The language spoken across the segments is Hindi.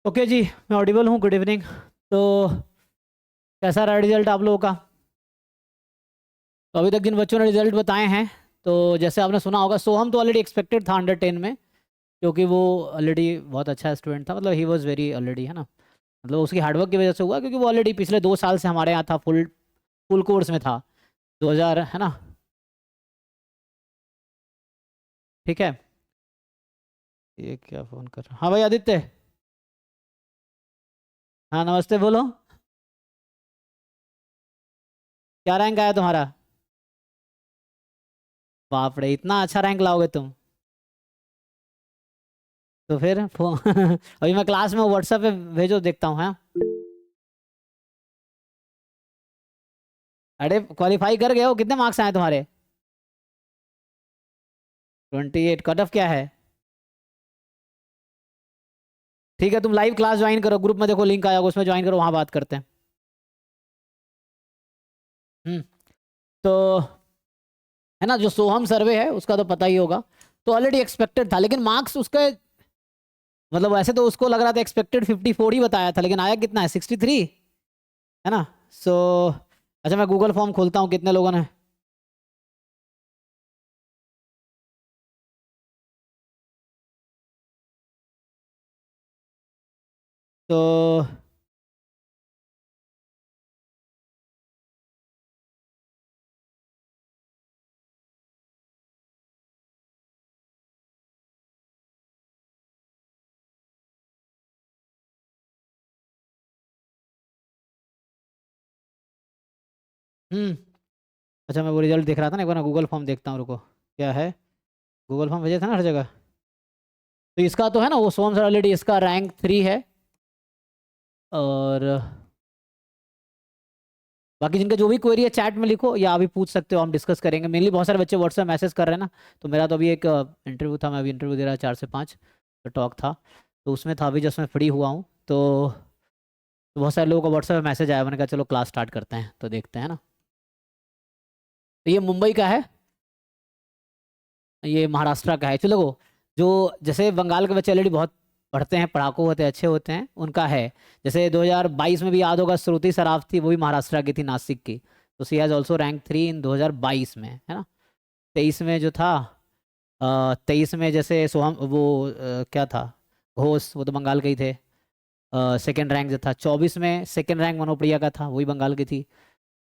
ओके जी, मैं ऑडिबल हूँ। Good evening. तो कैसा रहा रिजल्ट आप लोगों का? तो अभी तक जिन बच्चों ने रिजल्ट बताए हैं, तो जैसे आपने सुना होगा, सोहम तो ऑलरेडी एक्सपेक्टेड था 110 में, क्योंकि वो ऑलरेडी बहुत अच्छा स्टूडेंट था। मतलब ही वॉज वेरी ऑलरेडी, है ना। मतलब उसकी हार्डवर्क की वजह से हुआ, क्योंकि वो ऑलरेडी पिछले 2 साल से हमारे यहाँ था, फुल फुल कोर्स में था। 2000, है ना। ठीक है। ये क्या फ़ोन कर रहा? हाँ भाई आदित्य। हाँ नमस्ते, बोलो। क्या रैंक आया तुम्हारा? बाप रे, इतना अच्छा रैंक लाओगे तुम? तो फिर फोन अभी मैं क्लास में व्हाट्सएप पे भेजो, देखता हूँ। हाँ, अरे क्वालिफाई कर गए हो? कितने मार्क्स आए तुम्हारे? 28। कट ऑफ क्या है? ठीक है, तुम लाइव क्लास ज्वाइन करो, ग्रुप में देखो लिंक आया होगा, उसमें ज्वाइन करो, वहां बात करते हैं। हम्म। तो है ना, जो सोहम सर्वे है उसका तो पता ही होगा। तो ऑलरेडी एक्सपेक्टेड था, लेकिन मार्क्स उसके, मतलब वैसे तो उसको लग रहा था एक्सपेक्टेड 54 ही बताया था, लेकिन आया कितना है? 63, है ना। सो अच्छा, मैं गूगल फॉर्म खोलता हूँ, कितने लोगों ने। तो हम्म। अच्छा, मैं वो रिजल्ट देख रहा था ना, एक बार गूगल फॉर्म देखता हूँ, रुको। क्या है? गूगल फॉर्म भेजे था ना हर जगह। तो इसका तो है ना, वो सोहम सर ऑलरेडी इसका रैंक 3 है। और बाकी जिनका जो भी क्वेरी है चैट में लिखो, या अभी पूछ सकते हो, हम डिस्कस करेंगे। मेनली बहुत सारे बच्चे व्हाट्सएप मैसेज कर रहे हैं ना। तो मेरा तो अभी एक इंटरव्यू था, मैं अभी इंटरव्यू दे रहा 4 से 5, तो टॉक था। तो उसमें था, अभी जस्ट मैं फ्री हुआ हूँ। तो बहुत सारे लोगों का व्हाट्सएप मैसेज आया, मैंने कहा चलो क्लास स्टार्ट करते हैं, तो देखते हैं ना। तो ये मुंबई का है, ये महाराष्ट्र का है। चलो जो, जैसे बंगाल के बच्चे ऑलरेडी बहुत पढ़ते हैं, पढ़ाकू होते हैं, अच्छे होते हैं, उनका है। जैसे 2022 में भी याद होगा, श्रुति सराफ थी, वो भी महाराष्ट्र की थी, नासिक की। तो सी हैज़ ऑल्सो रैंक 3 इन 2022 में, है ना। 23 में जो था, 23 में जैसे सोहम वो क्या था, घोष, वो तो बंगाल के ही थे। सेकेंड रैंक जो था 24 में, सेकेंड रैंक मनोप्रिया का था, वही बंगाल की थी।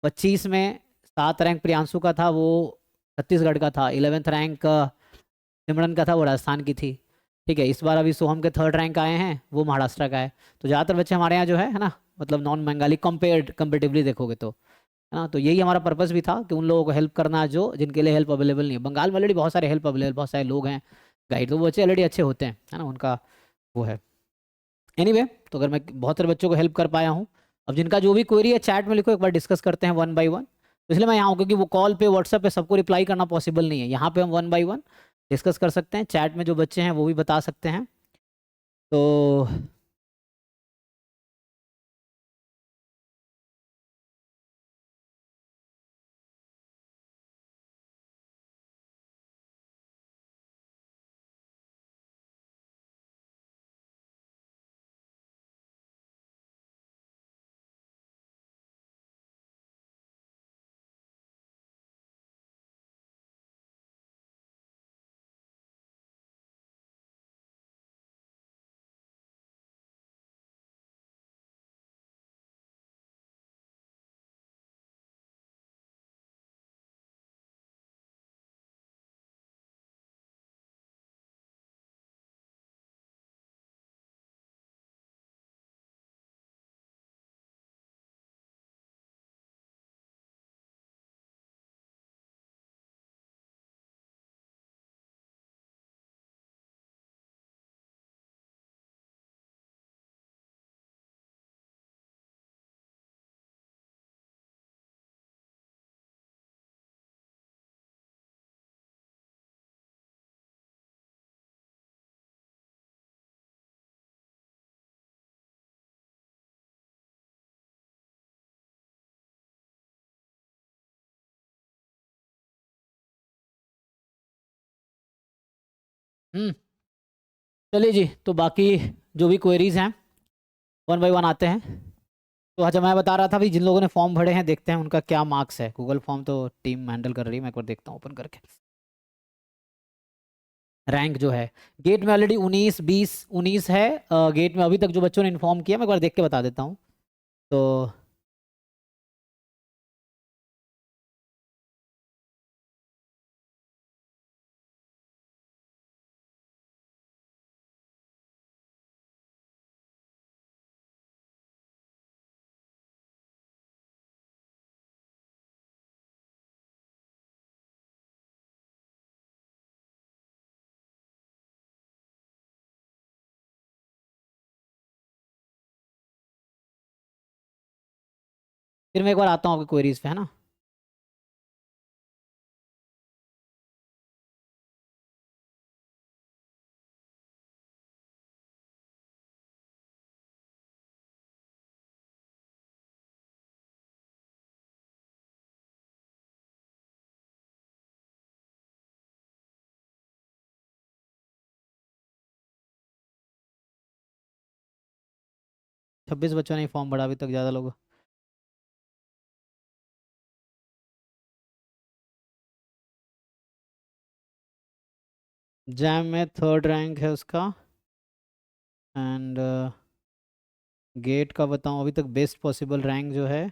25 में 7 रैंक प्रियांशु का था, वो छत्तीसगढ़ का था। 11th रैंक सिमरन का था, वो राजस्थान की थी। ठीक है, इस बार अभी सोहम के 3rd रैंक आए हैं, वो महाराष्ट्र का है। तो ज़्यादातर बच्चे हमारे यहाँ जो है ना, मतलब नॉन बंगाली कंपेयर्ड कंपेटिवली देखोगे तो, है ना। तो यही हमारा पर्पस भी था, कि उन लोगों को हेल्प करना जो, जिनके लिए हेल्प अवेलेबल नहीं है। बंगाल में ऑलरेडी बहुत सारे हेल्प अवेलेबल, बहुत सारे लोग हैं गाइड, तो वो बच्चे ऑलरेडी अच्छे होते हैं, है ना, उनका वो है। एनीवे, तो अगर मैं बहुत सारे बच्चों को हेल्प कर पाया हूँ, अब जिनका जो भी क्वेरी है चैट में लिखो, एक बार डिस्कस करते हैं 1 बाय 1। तो इसलिए मैं यहाँ हूँ, क्योंकि वो कॉल पे व्हाट्सएप पे सबको रिप्लाई करना पॉसिबल नहीं है। यहाँ पे हम 1 बाय 1 डिस्कस कर सकते हैं, चैट में जो बच्चे हैं वो भी बता सकते हैं। तो चलिए जी, तो बाकी जो भी क्वेरीज हैं वन बाई वन आते हैं। तो अच्छा, मैं बता रहा था भाई, जिन लोगों ने फॉर्म भरे हैं देखते हैं उनका क्या मार्क्स है। गूगल फॉर्म तो टीम हैंडल कर रही है, मैं एक बार देखता हूँ ओपन करके। रैंक जो है गेट में ऑलरेडी 19 है। गेट में अभी तक जो बच्चों ने इन्फॉर्म किया, मैं एक बार देख के बता देता हूँ। तो फिर मैं एक बार आता हूँ आपकी क्वेरीज पे, है ना। छब्बीस बच्चों ने फॉर्म भरा अभी तक, ज़्यादा लोग। जैम में थर्ड रैंक है उसका। एंड गेट का बताऊँ, अभी तक बेस्ट पॉसिबल रैंक जो है,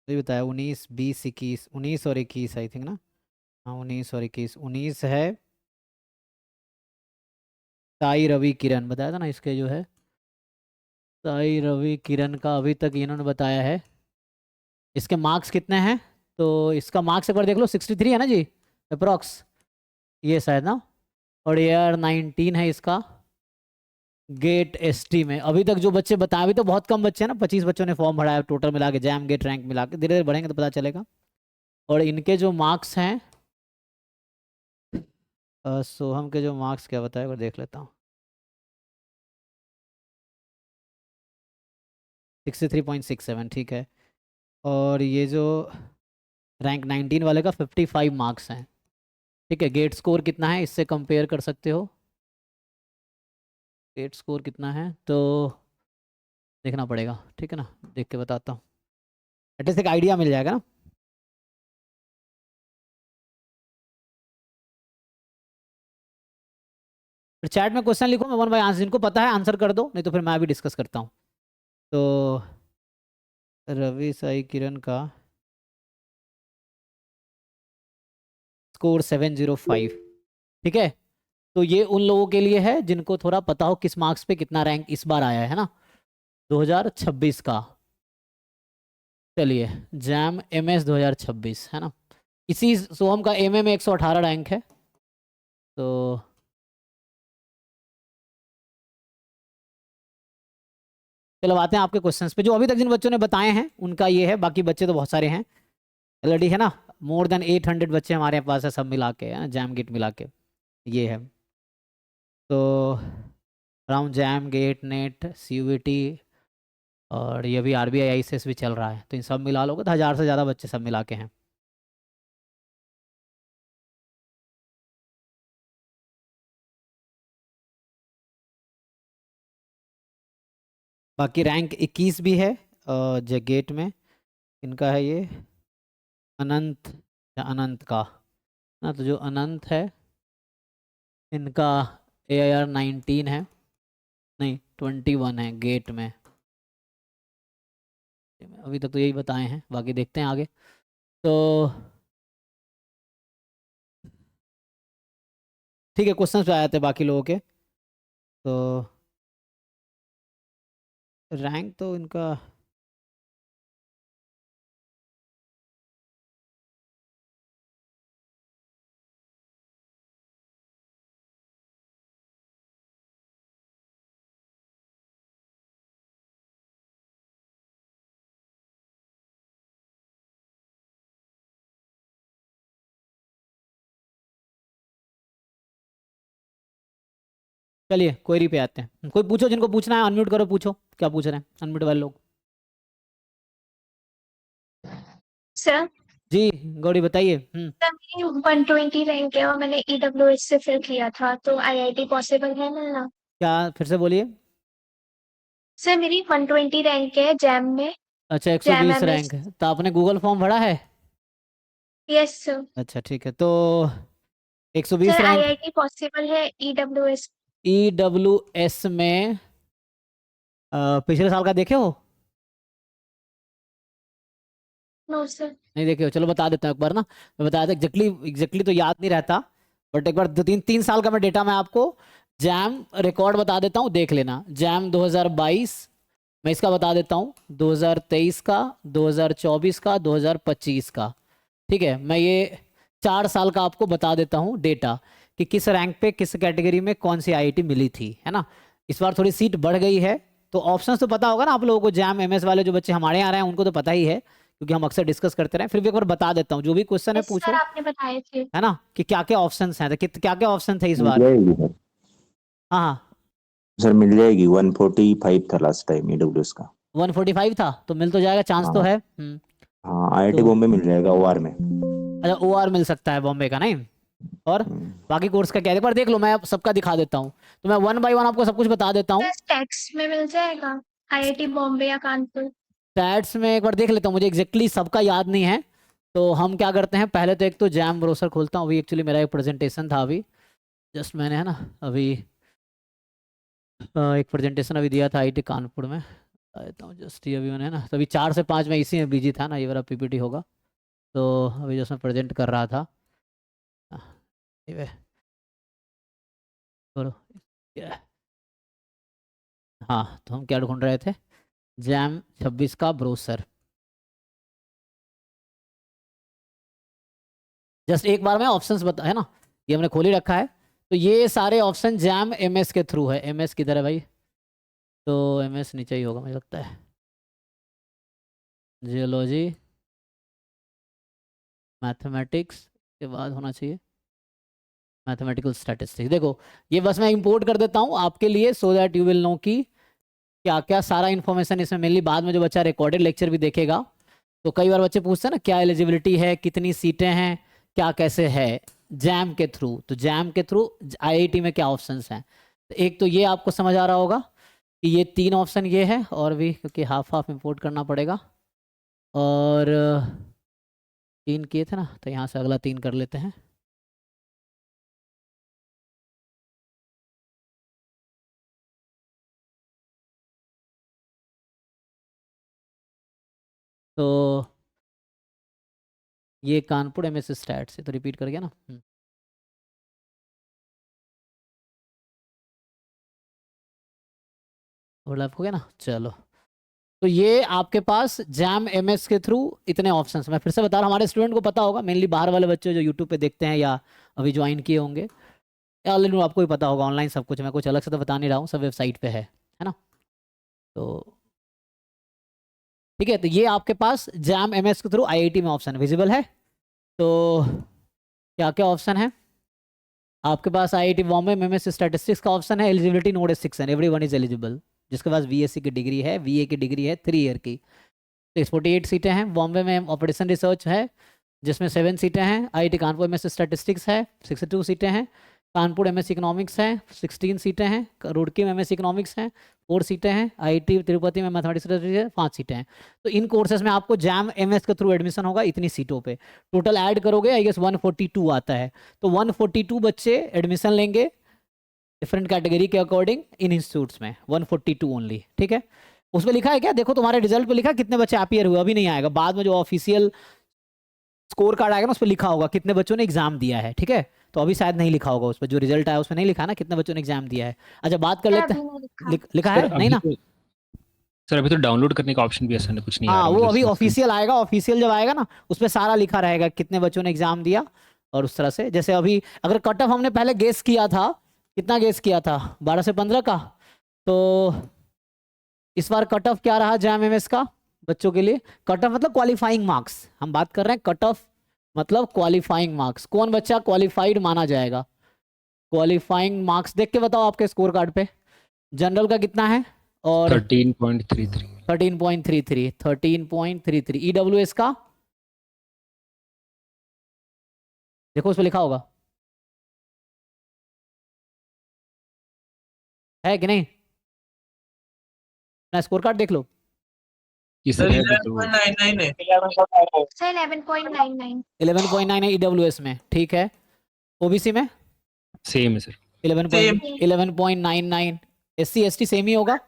ये बताया 19 20 21, 19 और 21 आई थिंक ना। हाँ 19 और 21, 19 है। साई रवि किरण बताया था ना इसके जो है। साई रवि किरण का अभी तक इन्होंने बताया है। इसके मार्क्स कितने हैं? तो इसका मार्क्स एक बार देख लो, 63 है ना जी, अप्रोक्स। ये शायद ना। और ईयर 19 है इसका। गेट एसटी में अभी तक जो बच्चे बताए, अभी तो बहुत कम बच्चे हैं ना, 25 बच्चों ने फॉर्म भरा है टोटल मिला के, जैम गेट रैंक मिला के, धीरे धीरे बढ़ेंगे तो पता चलेगा। और इनके जो मार्क्स हैं, सोहम के जो मार्क्स क्या बताए, एक बार देख लेता हूँ। 63.67 ठीक है। और ये जो रैंक 19 वाले का 55 मार्क्स हैं। ठीक है, गेट स्कोर कितना है इससे कंपेयर कर सकते हो। गेट स्कोर कितना है तो देखना पड़ेगा, ठीक है ना, देख के बताता हूँ। एटलीस्ट एक आइडिया मिल जाएगा ना। फिर चैट में क्वेश्चन लिखो, मैं वन बाय आंसर, जिनको पता है आंसर कर दो, नहीं तो फिर मैं भी डिस्कस करता हूँ। तो रवि साई किरण का स्कोर 705। ठीक है। तो ये उन लोगों के लिए है जिनको थोड़ा पता हो किस मार्क्स पे कितना रैंक इस बार आया है ना, 2026 का। चलिए, जैम एमएस 2026 है ना। इसी सोहम का एमए में 118 रैंक है। तो चलो आते हैं आपके क्वेश्चंस पे। जो अभी तक जिन बच्चों ने बताए हैं उनका ये है, बाकी बच्चे तो बहुत सारे हैं ऑलरेडी, है ना। मोर देन 800 बच्चे हमारे पास है, सब मिला के, है ना, जैम गेट मिला के ये है। तो around JAM GATE NET CUET, और ये भी आरबीआई आईसीएस भी चल रहा है, तो इन सब मिला लोगे तो 1000 से ज़्यादा बच्चे सब मिला के हैं। बाकी रैंक 21 भी है जो गेट में। इनका है ये अनंत, या अनंत का ना, तो जो अनंत है इनका AIR 19 है, नहीं 21 है गेट में। अभी तक तो यही बताए हैं, बाकी देखते हैं आगे। तो ठीक है, क्वेश्चंस पे आए थे बाकी लोगों के। तो रैंक तो इनका, चलिए क्वेरी पे आते हैं। कोई पूछो, जिनको पूछना है अनम्यूट करो, पूछो क्या पूछ रहे हैं अनम्यूट वाले लोग। सर जी गौरी बताइए। सर मेरी 120 रैंक है और मैंने ईडब्ल्यूएस से फिल किया था, तो आईआईटी पॉसिबल है मिलना? क्या, फिर से बोलिए। सर मेरी 120 रैंक है जैम में। अच्छा, जैम 120 एमएस। रैंक है, तो आपने गूगल फॉर्म भरा है? Yes sir. अच्छा ठीक है, तो 120 सर रैंक आईआईटी पॉसिबल है ईडब्ल्यूएस? EWS में पिछले साल का देखे हो? No sir. नहीं देखे हो, चलो बता देता हूँ एक बार ना। मैं बताया था एग्जैक्टली तो याद नहीं रहता, बट एक बार 2 3 3 साल का मैं डेटा मैं आपको जैम रिकॉर्ड बता देता हूँ, देख लेना। जैम 2022 मैं इसका बता देता हूँ, 2023 का, 2024 का, 2025 का। ठीक है, मैं ये 4 साल का आपको बता देता हूँ डेटा, कि किस रैंक पे किस कैटेगरी में कौन सी आईआईटी मिली थी, है ना। इस बार थोड़ी सीट बढ़ गई है, तो ऑप्शंस तो पता होगा ना आप लोगों को, जैम एमएस वाले जो बच्चे हमारे यहाँ आ रहे हैं उनको तो पता ही है, क्योंकि हम अक्सर डिस्कस करते रहे। फिर भी एक बार बता देता हूँ, जो भी क्वेश्चन है यस सर पूछो, आपने बताए थे। है ना, कि क्या क्या ऑप्शंस हैं, तो क्या क्या ऑप्शन थे इस मिल बार। जाएगी सर। हाँ हाँ, सर मिल जाएगी, 145 था लास्ट टाइम ईडब्ल्यूएस का। 145 था, तो मिल तो जाएगा, चांस तो हाँ। है। हाँ, आईआईटी तो बॉम्बे मिल जाएगा ओआर में। अच्छा, OR मिल सकता है बॉम्बे का, नहीं? और हम्म। बाकी कोर्स का क्या है, एक बार देख लो, मैं सबका दिखा देता हूँ, तो मैं 1 बाय 1 आपको सब कुछ बता देता हूँ। सर टैक्स में मिल जाएगा आईआईटी बॉम्बे या कानपुर? स्टैट्स में एक बार देख लेता हूँ, मुझे एग्जैक्टली सबका याद नहीं है। तो हम क्या करते हैं, पहले तो एक तो जैम ब्रोसर खोलता हूँ, अभी एक्चुअली मेरा एक प्रेजेंटेशन था अभी, जस्ट मैंने, है ना, अभी एक प्रेजेंटेशन अभी दिया था आईटी कानपुर में, बता देता हूँ जस्ट ये अभी मैंने, है ना, तो अभी 4 से 5 में इसी में बिजी था ना, ये वाला PPT होगा, तो अभी जस्ट मैं प्रेजेंट कर रहा था। ये करो, क्या- हाँ, तो हम क्या ढूंढ रहे थे, जैम 26 का ब्रोसर। जस्ट एक बार में ऑप्शंस बता, है ना, ये हमने खोल ही रखा है। तो ये सारे ऑप्शन जैम MS के थ्रू है। MS किधर है भाई, तो MS नीचे ही होगा मुझे लगता है, जियोलॉजी, मैथमेटिक्स के बाद होना चाहिए मैथमेटिकल स्टैटिस्टिक्स। देखो, ये बस मैं इंपोर्ट कर देता हूँ आपके लिए, so that you will know कि क्या क्या सारा इन्फॉर्मेशन इसमें मिली। बाद में जो बच्चा रिकॉर्डेड लेक्चर भी देखेगा, तो कई बार बच्चे पूछते हैं ना, क्या एलिजिबिलिटी है, कितनी सीटें हैं, क्या कैसे है जैम के थ्रू, तो जैम के थ्रू आईआईटी में क्या ऑप्शंस हैं। तो एक तो ये आपको समझ आ रहा होगा कि ये 3 ऑप्शन ये है, और भी क्योंकि हाफ हाफ इंपोर्ट करना पड़ेगा, और 3 किए थे ना, तो यहाँ से अगला 3 कर लेते हैं। तो ये कानपुर MS स्टैट से तो रिपीट कर गया ना। ओवरलैप हो गया ना, चलो। तो ये आपके पास जैम MS के थ्रू इतने ऑप्शंस, मैं फिर से बता रहा हूँ, हमारे स्टूडेंट को पता होगा, मेनली बाहर वाले बच्चे जो यूट्यूब पे देखते हैं या अभी ज्वाइन किए होंगे, या ऑलरेडी आपको ही पता होगा ऑनलाइन सब कुछ, मैं कुछ अलग से तो बता नहीं रहा हूँ, सब वेबसाइट पे है ना। तो ठीक है, तो ये आपके पास जैम MS के थ्रू आईआईटी में ऑप्शन विजिबल है। तो क्या क्या ऑप्शन है आपके पास, आईआईटी बॉम्बे में MS स्टैटिस्टिक्स का ऑप्शन है, eligibility node is 6 and everyone is eligible, जिसके पास VSc की डिग्री है, VA की डिग्री है 3 ईयर की। 648 सीटें हैं। बॉम्बे में ऑपरेशन रिसर्च है, जिसमें 7 सीटें हैं। आईआईटी कानपुर MS स्टैटिस्टिक्स है, 62 सीटें हैं। कानपुर MS इकोनॉमिक्स है, 16 सीटें हैं। रुड़की में MS इकोनॉमिक्स हैं, 4 सीटें हैं। आईआईटी तिरुपति में मैथमेटिक्स है, 5 सीटें हैं। तो इन कोर्सेज में आपको जैम MS के थ्रू एडमिशन होगा इतनी सीटों पे। टोटल ऐड करोगे आई गेस 142 आता है, तो 142 बच्चे एडमिशन लेंगे डिफरेंट कैटेगरी के अकॉर्डिंग इन इंस्टीट्यूट्स में, 142 ओनली। ठीक है, उसमें लिखा है क्या, देखो तुम्हारे रिजल्ट पे लिखा है कितने बच्चे अपियर हुए, अभी नहीं आएगा, बाद में जो ऑफिशियल स्कोर कार्ड आएगा ना उस पर लिखा होगा कितने बच्चों ने एग्जाम दिया है। ठीक है, तो अभी शायद नहीं लिखा होगा उस पर, जो रिजल्ट आया उसमें नहीं लिखा ना कितने बच्चों ने एग्जाम दिया है। अच्छा, बात कर सर लेते अभी हैं, नहीं लिखा। लिखा सर है नहीं अभी ना? तो सर अभी तो डाउनलोड करने का ऑप्शन भी ऐसा नहीं, कुछ नहीं आ हाँ, रहा, वो मतलब अभी सिर्फ ऑफिशियल आएगा, ऑफिशियल जब आएगा ना उस पर सारा लिखा रहेगा कितने बच्चों ने एग्जाम दिया, और उस तरह से। जैसे अभी अगर कट ऑफ हमने पहले गेस किया था, कितना गेस किया था, 12 से 15 का, तो इस बार कट ऑफ क्या रहा जैम MS का बच्चों के लिए? कट ऑफ मतलब क्वालिफाइंग मार्क्स, हम बात कर रहे हैं, कट ऑफ मतलब क्वालिफाइंग मार्क्स, कौन बच्चा क्वालिफाइड माना जाएगा। क्वालिफाइंग मार्क्स देख के बताओ आपके स्कोर कार्ड पे, जनरल का कितना है, और 13.33। 13.33, 13.33। EWS का देखो उस पर लिखा होगा, है कि नहीं? अपना स्कोर कार्ड देख लो। ये सर है अभी तो 11.99 है। सर 11.99 11.9 है EWS में, ठीक है। OBC में सेम है सर। 11.99, SC ST सेम ही होगा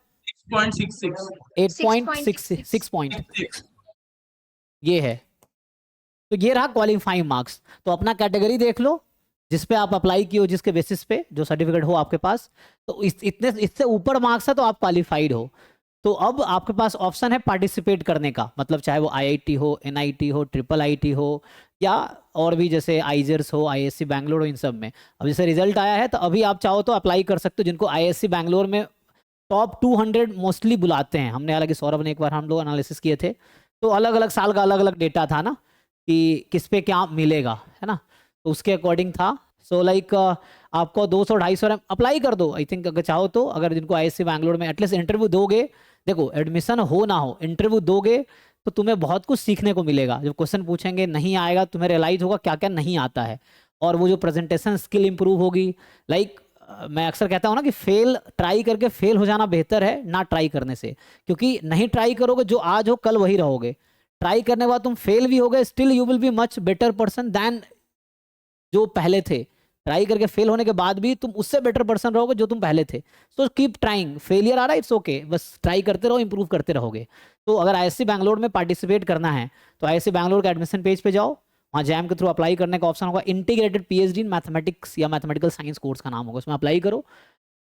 6.66 8.6 पॉइंट, ये है। तो ये रहा क्वालिफाइंग मार्क्स। तो अपना कैटेगरी देख लो जिस पे आप अप्लाई किए हो, जिसके बेसिस पे जो सर्टिफिकेट हो आपके पास, तो इतने इससे ऊपर मार्क्स है तो आप क्वालिफाइड हो। तो अब आपके पास ऑप्शन है पार्टिसिपेट करने का, मतलब चाहे वो IIT हो, NIT हो, IIIT हो, या और भी जैसे आइजर्स हो, ISC बैंगलोर हो, इन सब में। अब जैसे रिजल्ट आया है तो अभी आप चाहो तो अप्लाई कर सकते हो, जिनको ISC बैंगलोर में टॉप 200 मोस्टली बुलाते हैं। हमने, हालांकि सौरभ ने एक बार हम लोग एनालिसिस किए थे, तो अलग अलग साल का अलग अलग डेटा था ना कि किस पे क्या मिलेगा, है ना, तो उसके अकॉर्डिंग था। सो लाइक आपको 200-250 अप्लाई कर दो, आई थिंक, अगर चाहो तो। अगर जिनको ISC बैंगलोर में एटलीस्ट इंटरव्यू दोगे, देखो एडमिशन हो ना हो, इंटरव्यू दोगे तो तुम्हें बहुत कुछ सीखने को मिलेगा। जब क्वेश्चन पूछेंगे नहीं आएगा, तुम्हें रियलाइज होगा क्या क्या नहीं आता है, और वो जो प्रेजेंटेशन स्किल इंप्रूव होगी। लाइक मैं अक्सर कहता हूँ ना कि ट्राई करके फेल हो जाना बेहतर है ना ट्राई करने से, क्योंकि नहीं ट्राई करोगे, जो आज हो कल वही रहोगे। ट्राई करने के बाद तुम फेल भी हो गए, still you will be much better person than जो पहले थे। ट्राई करके फेल होने के बाद भी तुम उससे बेटर पर्सन रहोगे जो तुम पहले थे। सो कीप ट्राइंग, फेलियर आ रहा है इट्स ओके, बस ट्राई करते रहो, इंप्रूव करते रहोगे। तो अगर ISC बैंगलोर में पार्टिसिपेट करना है तो ISC बैंगलोर के एडमिशन पेज पे जाओ, वहाँ जैम के थ्रू अप्लाई करने का ऑप्शन होगा, इंटीग्रेटेड PhD इन मैथमेटिक्स या मैथमेटिकल साइंस कोर्स का नाम होगा, उसमें अप्लाई करो।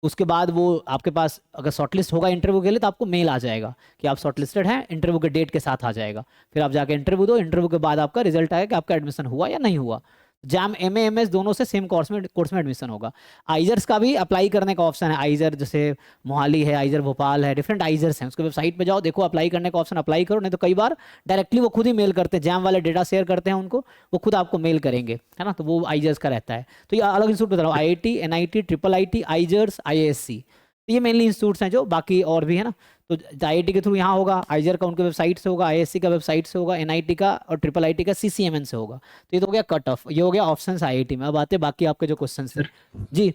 उसके बाद वो आपके पास अगर शॉर्टलिस्ट होगा इंटरव्यू के लिए तो आपको मेल आ जाएगा कि आप शॉर्टलिस्टेड हैं, इंटरव्यू के डेट के साथ आ जाएगा। फिर आप जाके इंटरव्यू दो, इंटरव्यू के बाद आपका रिजल्ट आएगा कि आपका एडमिशन हुआ या नहीं हुआ। जैम MA MS दोनों से सेम कोर्स में एडमिशन होगा। आइजर्स का भी अप्लाई करने का ऑप्शन है, आइजर जैसे मोहाली है, आइजर भोपाल है, डिफरेंट आइजर्स हैं, उसके वेबसाइट पे जाओ, देखो अप्लाई करने का ऑप्शन, अप्लाई करो। नहीं तो कई बार डायरेक्टली वो खुद ही मेल करते हैं, जैम वाले डेटा शेयर करते हैं उनको, वो खुद आपको मेल करेंगे, है ना, तो वो आइजर्स का रहता है। तो ये अलग इंस्टीट्यूट बता रहा हूँ, IIT NIT IIIT IISERs IISc, तो ये मेनली इंस्टीट्यूट्स हैं, जो बाकी और भी है ना। तो IIT के थ्रू यहाँ होगा, आइजर का उनके वेबसाइट से होगा, IISc का वेबसाइट से होगा, NIT का और IIIT का CCMN से होगा। तो ये तो हो गया कट ऑफ, ये हो गया ऑप्शंस IIT में। अब आते बाकी आपके जो क्वेश्चन थे जी।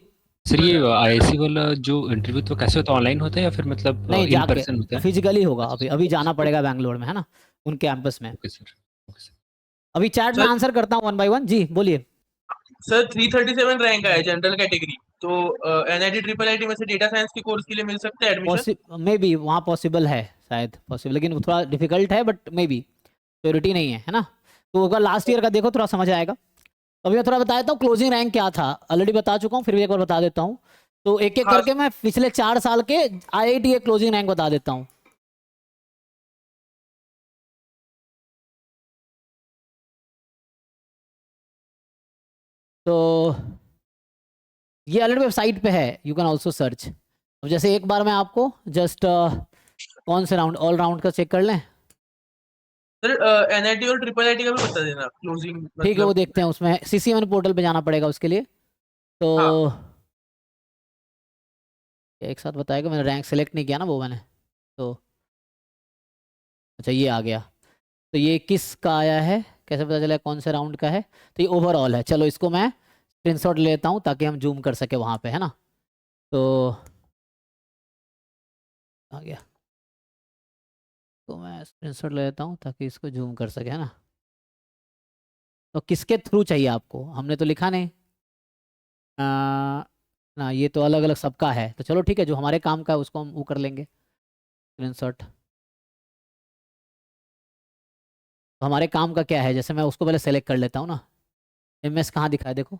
सर ये IISc वाला जो इंटरव्यू तो कैसे होता है, ऑनलाइन होता है या फिर मतलब नहीं, इन जाके पर्सन होता है? फिजिकली होगा, अभी जाना पड़ेगा बैंगलोर में, है ना, उन कैंपस में। Okay sir, okay sir. अभी चैट में सर- आंसर करता हूँ 1 by 1 जी, बोलिए। सर 337 रैंक है जनरल कैटेगरी, तो NIT IIIT में से डेटा साइंस के कोर्स के लिए मिल सकता है एडमिशन? मे बी वहाँ पॉसिबल है, शायद पॉसिबल, लेकिन वो थोड़ा डिफिकल्ट है, बट मे बी, प्योरिटी नहीं है ना। तो अगर लास्ट ईयर का देखो थोड़ा समझ आएगा। तो अभी मैं थोड़ा बता देता हूँ क्लोजिंग रैंक क्या था, ऑलरेडी बता चुका हूँ, फिर भी एक बार बता देता हूँ। तो एक एक हाँ। करके मैं पिछले 4 साल के IIT के क्लोजिंग रैंक बता देता हूँ। तो ये ऑलरेडी वेबसाइट पे है, यू कैन ऑल्सो सर्च। अब जैसे एक बार मैं आपको जस्ट कौन से राउंड, ऑल राउंड का चेक कर लें, सर NIT और IIIT का भी बता देना क्लोजिंग, ठीक है, वो मतलब। देखते हैं। उसमें CCMN पोर्टल पे जाना पड़ेगा उसके लिए। तो हाँ। एक साथ बताएगा, मैंने रैंक सेलेक्ट नहीं किया ना वो मैंने, तो अच्छा ये आ गया। तो ये किसका आया है, कैसे पता चला कौन से राउंड का है? तो ये ओवरऑल है। चलो इसको मैं स्क्रीनशॉट लेता हूँ ताकि हम जूम कर सके वहाँ पे, है ना। तो आ गया, तो मैं स्क्रीनशॉट ले लेता हूँ ताकि इसको जूम कर सके, है ना। तो किसके थ्रू चाहिए आपको, हमने तो लिखा नहीं ना, ये तो अलग अलग सबका है। तो चलो ठीक है, जो हमारे काम का है उसको हम वो कर लेंगे स्क्रीनशॉट। तो हमारे काम का क्या है, जैसे मैं उसको पहले सेलेक्ट कर लेता हूँ ना। MS कहाँ दिखा है, देखो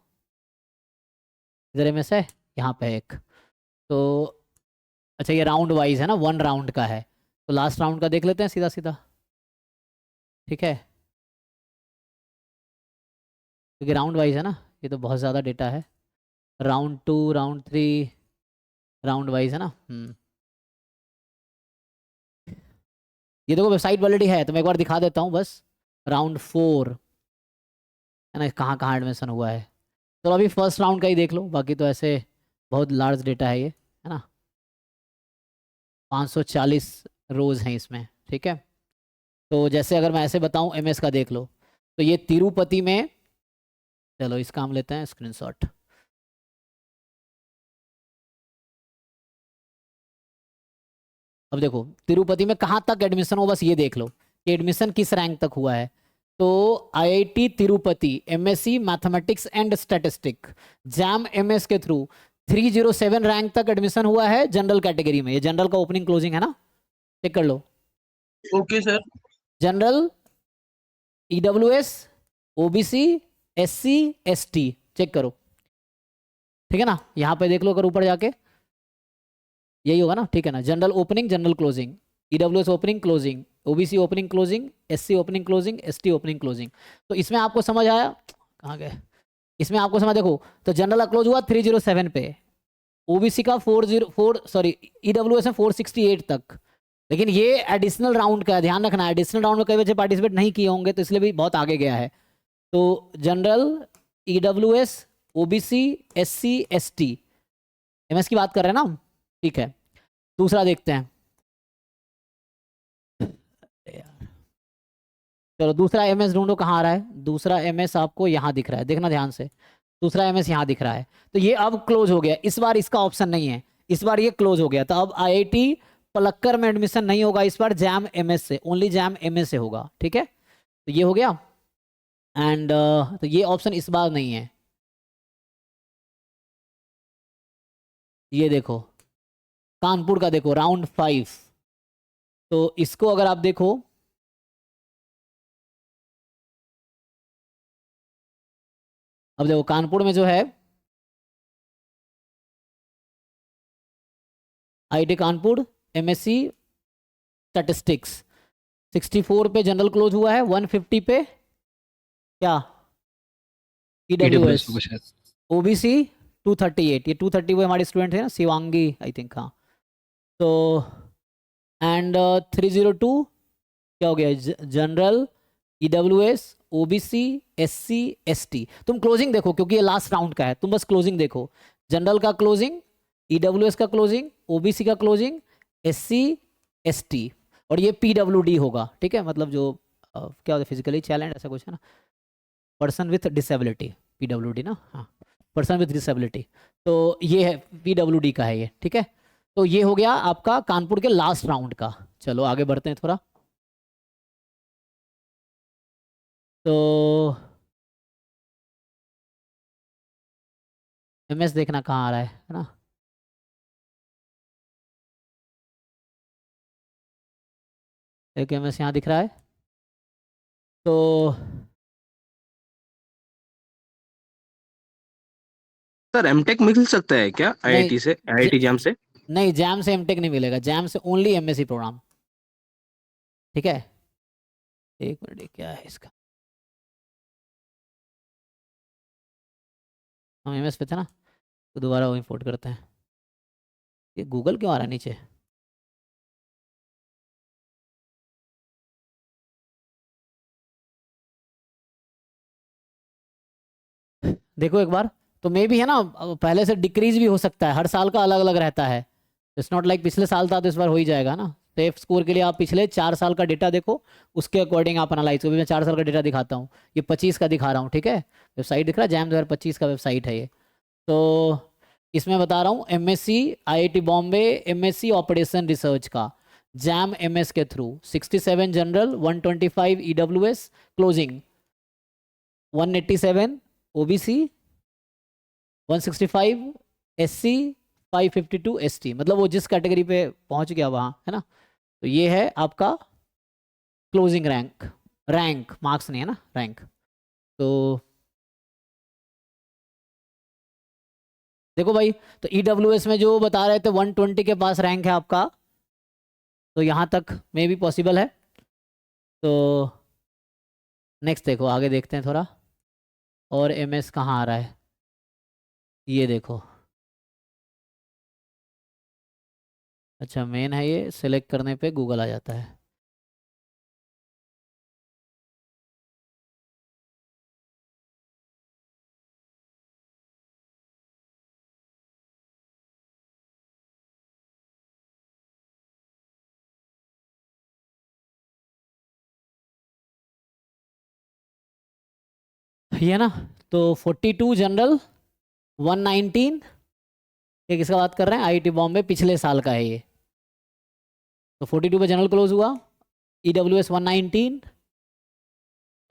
इधर MS है, यहाँ पे है एक। तो अच्छा ये राउंड वाइज है ना, 1 राउंड का है, तो लास्ट राउंड का देख लेते हैं सीधा सीधा, ठीक है, क्योंकि राउंड वाइज है ना, ये तो बहुत ज़्यादा डेटा है। राउंड 2 राउंड 3 राउंड वाइज है ना। ये देखो वेबसाइट ऑलरेडी है, तो मैं एक बार दिखा देता हूँ बस। राउंड 4 है ना, कहाँ कहाँ एडमिशन हुआ है। तो अभी फर्स्ट राउंड का ही देख लो, बाकी तो ऐसे बहुत लार्ज डेटा है ये, है ना। 540 रोज हैं इसमें, ठीक है। तो जैसे अगर मैं ऐसे बताऊं MS का देख लो, तो ये तिरुपति में, चलो इसका हम लेते हैं स्क्रीनशॉट। अब देखो तिरुपति में कहाँ तक एडमिशन हो, बस ये देख लो कि एडमिशन किस रैंक तक हुआ है। तो IIT Tirupati MSc mathematics and statistic jam MS के थ्रू 307 रैंक तक एडमिशन हुआ है जनरल कैटेगरी में। ये जनरल का ओपनिंग क्लोजिंग है ना, चेक कर लो। Okay sir. General, EWS, OBC, SC, ST, check करो, ठीक है ना। यहाँ पे देख लो अगर ऊपर जाके, यही होगा ना, ठीक है ना। General opening, general closing, EWS opening closing, OBC opening closing, SC opening closing, ST opening closing. तो इसमें आपको समझ आया, कहाँ गए, इसमें आपको समझ, देखो तो जनरल क्लोज हुआ 307 पे, ओबीसी का 404, सॉरी ईडब्ल्यूएस में 468 तक। लेकिन ये एडिशनल राउंड का है, ध्यान रखना, एडिशनल राउंड में कई बच्चे पार्टिसिपेट नहीं किए होंगे तो इसलिए भी बहुत आगे गया है। तो general, EWS, OBC, SC, ST, MS की बात कर रहे हैं ना हम, ठीक है। दूसरा देखते हैं, चलो दूसरा एमएस ढूंढो, कहाँ आ रहा है दूसरा एमएस, आपको यहाँ दिख रहा है, देखना ध्यान से, दूसरा एमएस यहाँ दिख रहा है। तो ये अब क्लोज हो गया, इस बार इसका ऑप्शन नहीं है, इस बार ये क्लोज हो गया। तो अब आईआईटी पलक्कर में एडमिशन नहीं होगा इस बार, जैम एमएस से, ओनली जैम एमएस से होगा, ठीक है। तो ये हो गया, एंड तो ये ऑप्शन इस बार नहीं है। ये देखो कानपुर का, देखो राउंड 5, तो इसको अगर आप देखो, अब देखो कानपुर में जो है आईआईटी कानपुर एमएससी स्टैटिस्टिक्स 64 पे जनरल क्लोज हुआ है, 150 पे क्या ईडब्ल्यूएस, ईडब्ल्यूएस शायद। ओबीसी 238, ये 230 वो हमारे स्टूडेंट थे ना, शिवांगी आई थिंक, हाँ। तो एंड 302 क्या हो गया, general, EWS, OBC, SC, ST. तुम क्लोजिंग देखो क्योंकि ये लास्ट राउंड का है, तुम बस क्लोजिंग देखो, जनरल का क्लोजिंग, ईडब्ल्यूएस का क्लोजिंग, ओबीसी का क्लोजिंग, एससी, एसटी, और ये पीडब्ल्यूडी होगा, ठीक है। मतलब जो क्या होता है, फिजिकली चैलेंज ऐसा कुछ है ना, पर्सन विथ डिसेबिलिटी, पीडब्ल्यूडी ना, हाँ, पर्सन विथ डिसेबिलिटी। तो ये है पीडब्ल्यूडी का है ये, ठीक है। तो ये हो गया आपका कानपुर के लास्ट राउंड का। चलो आगे बढ़ते हैं थोड़ा। तो एमएस देखना कहाँ आ रहा है ना, एक एमएस यहाँ दिख रहा है। तो सर एमटेक मिल सकता है क्या नहीं, आईआईटी से, आईआईटी जैम से? नहीं जैम से एमटेक नहीं मिलेगा, जैम से ओनली एमएससी प्रोग्राम, ठीक है। एक मिनट, ये क्या है इसका, हम एमएस पे थे ना, तो दोबारा वो इंपोर्ट करते हैं। ये गूगल क्यों आ रहा है नीचे, देखो एक बार। तो मे भी है ना, पहले से डिक्रीज भी हो सकता है, हर साल का अलग अलग रहता है। इट्स नॉट लाइक पिछले साल था तो इस बार हो ही जाएगा ना। सेफ स्कोर के लिए आप पिछले 4 साल का डेटा देखो, उसके अकॉर्डिंग आप एनालाइज करो। मैं 4 साल का डेटा दिखाता हूँ, ये 25 का दिखा रहा हूँ, ठीक है। वेबसाइट दिख रहा है, जैम 2025 का वेबसाइट है ये। तो इसमें बता रहा हूँ MSc IIT Bombay, MSc operation research का जैम एमएस के through 67 general, 125 EWS closing, 187 OBC, 165 SC, 552 ST, मतलब वो जिस कैटेगरी पे पहुंच गया वहाँ, है ना। तो ये है आपका क्लोजिंग रैंक, रैंक मार्क्स नहीं है ना, रैंक। तो देखो भाई, तो ईडब्ल्यूएस में जो बता रहे थे 120 के पास रैंक है आपका, तो यहाँ तक मे भी पॉसिबल है। तो नेक्स्ट देखो, आगे देखते हैं थोड़ा, और एमएस कहाँ आ रहा है, ये देखो। अच्छा मेन है ये, सेलेक्ट करने पे गूगल आ जाता है। ये ना, तो 42 जनरल, 119, ये किसका बात कर रहे हैं, आईआईटी बॉम्बे, पिछले साल का है ये। तो 42 पे जनरल क्लोज हुआ, EWS 119,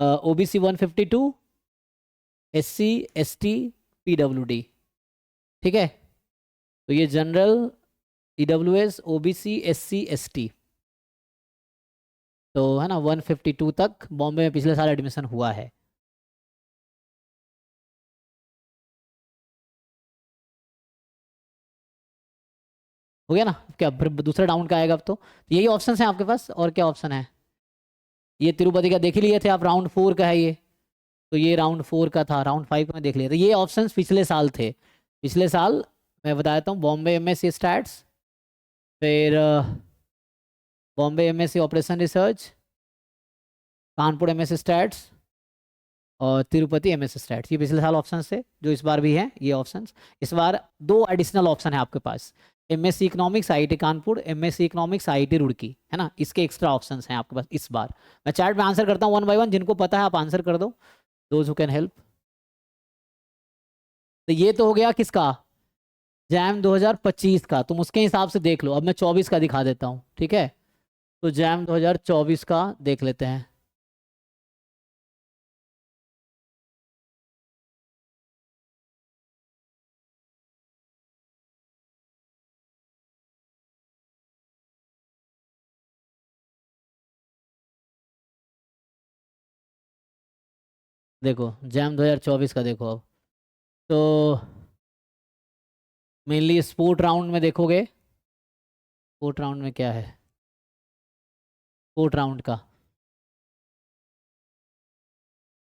OBC 152, SC ST PWD, ठीक है। तो ये general, EWS, OBC, SC ST, तो है ना 152 तक बॉम्बे में पिछले साल एडमिशन हुआ है। हो गया ना? क्या फिर दूसरा राउंड का आएगा अब तो यही ऑप्शन है आपके पास, और क्या ऑप्शन है? ये तिरुपति का देख ही लिए थे आप, राउंड 4 का है ये, तो ये राउंड 4 का था, राउंड 5 का मैं देख लिया था। ये ऑप्शंस पिछले साल थे, पिछले साल मैं बताता हूँ, बॉम्बे MSc स्टैट्स, फिर Bombay MSc operation research, Kanpur MSc stats और तिरुपति MSc स्टैट्स, ये पिछले साल ऑप्शंस थे जो इस बार भी हैं ये ऑप्शंस। इस बार 2 एडिशनल ऑप्शन है आपके पास, MSc economics IIT Kanpur, MSc economics IIT Roorkee, है ना, इसके एक्स्ट्रा ऑप्शंस हैं आपके पास इस बार। मैं चैट में आंसर करता हूँ 1 बाय 1, जिनको पता है आप आंसर कर दो, दोज हु कैन हेल्प। तो ये तो हो गया किसका, जैम 2025 का, तुम उसके हिसाब से देख लो। अब मैं 24 का दिखा देता हूँ, ठीक है। तो जैम 2024 का देख लेते हैं। देखो जैम 2024 का देखो अब, तो मेनली स्पोर्ट राउंड में देखोगे, स्पोर्ट राउंड में क्या है, स्पोर्ट राउंड का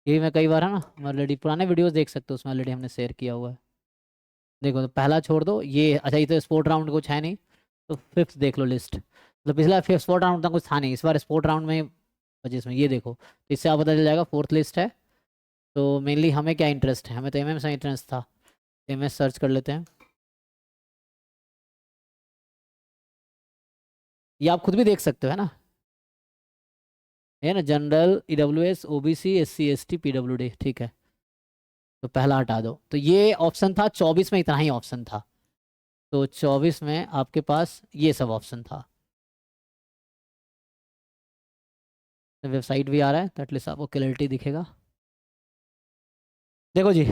ये मैं कई बार है ना ऑलरेडी पुराने वीडियोस देख सकते हो, उसमें ऑलरेडी हमने शेयर किया हुआ है। देखो तो पहला छोड़ दो ये, अच्छा ये तो स्पोर्ट राउंड कुछ है नहीं, तो 5th देख लो लिस्ट, मतलब पिछला 5th स्पोर्ट राउंड तक कुछ था नहीं, इस बार स्पोर्ट राउंड में 25 में ये देखो, तो इससे आप पता चल जाएगा 4th लिस्ट है। तो मेनली हमें क्या इंटरेस्ट है, हमें तो MM से इंटरेस्ट था, MS सर्च कर लेते हैं। ये आप खुद भी देख सकते हो, है ना, है ना, general, EWS, OBC, SC ST PWD, ठीक है। तो पहला हटा दो, तो ये ऑप्शन था 24 में, इतना ही ऑप्शन था, तो 24 में आपके पास ये सब ऑप्शन था। वेबसाइट भी आ रहा है, तो एटलीस्ट आपको क्लैरिटी दिखेगा। देखो जी,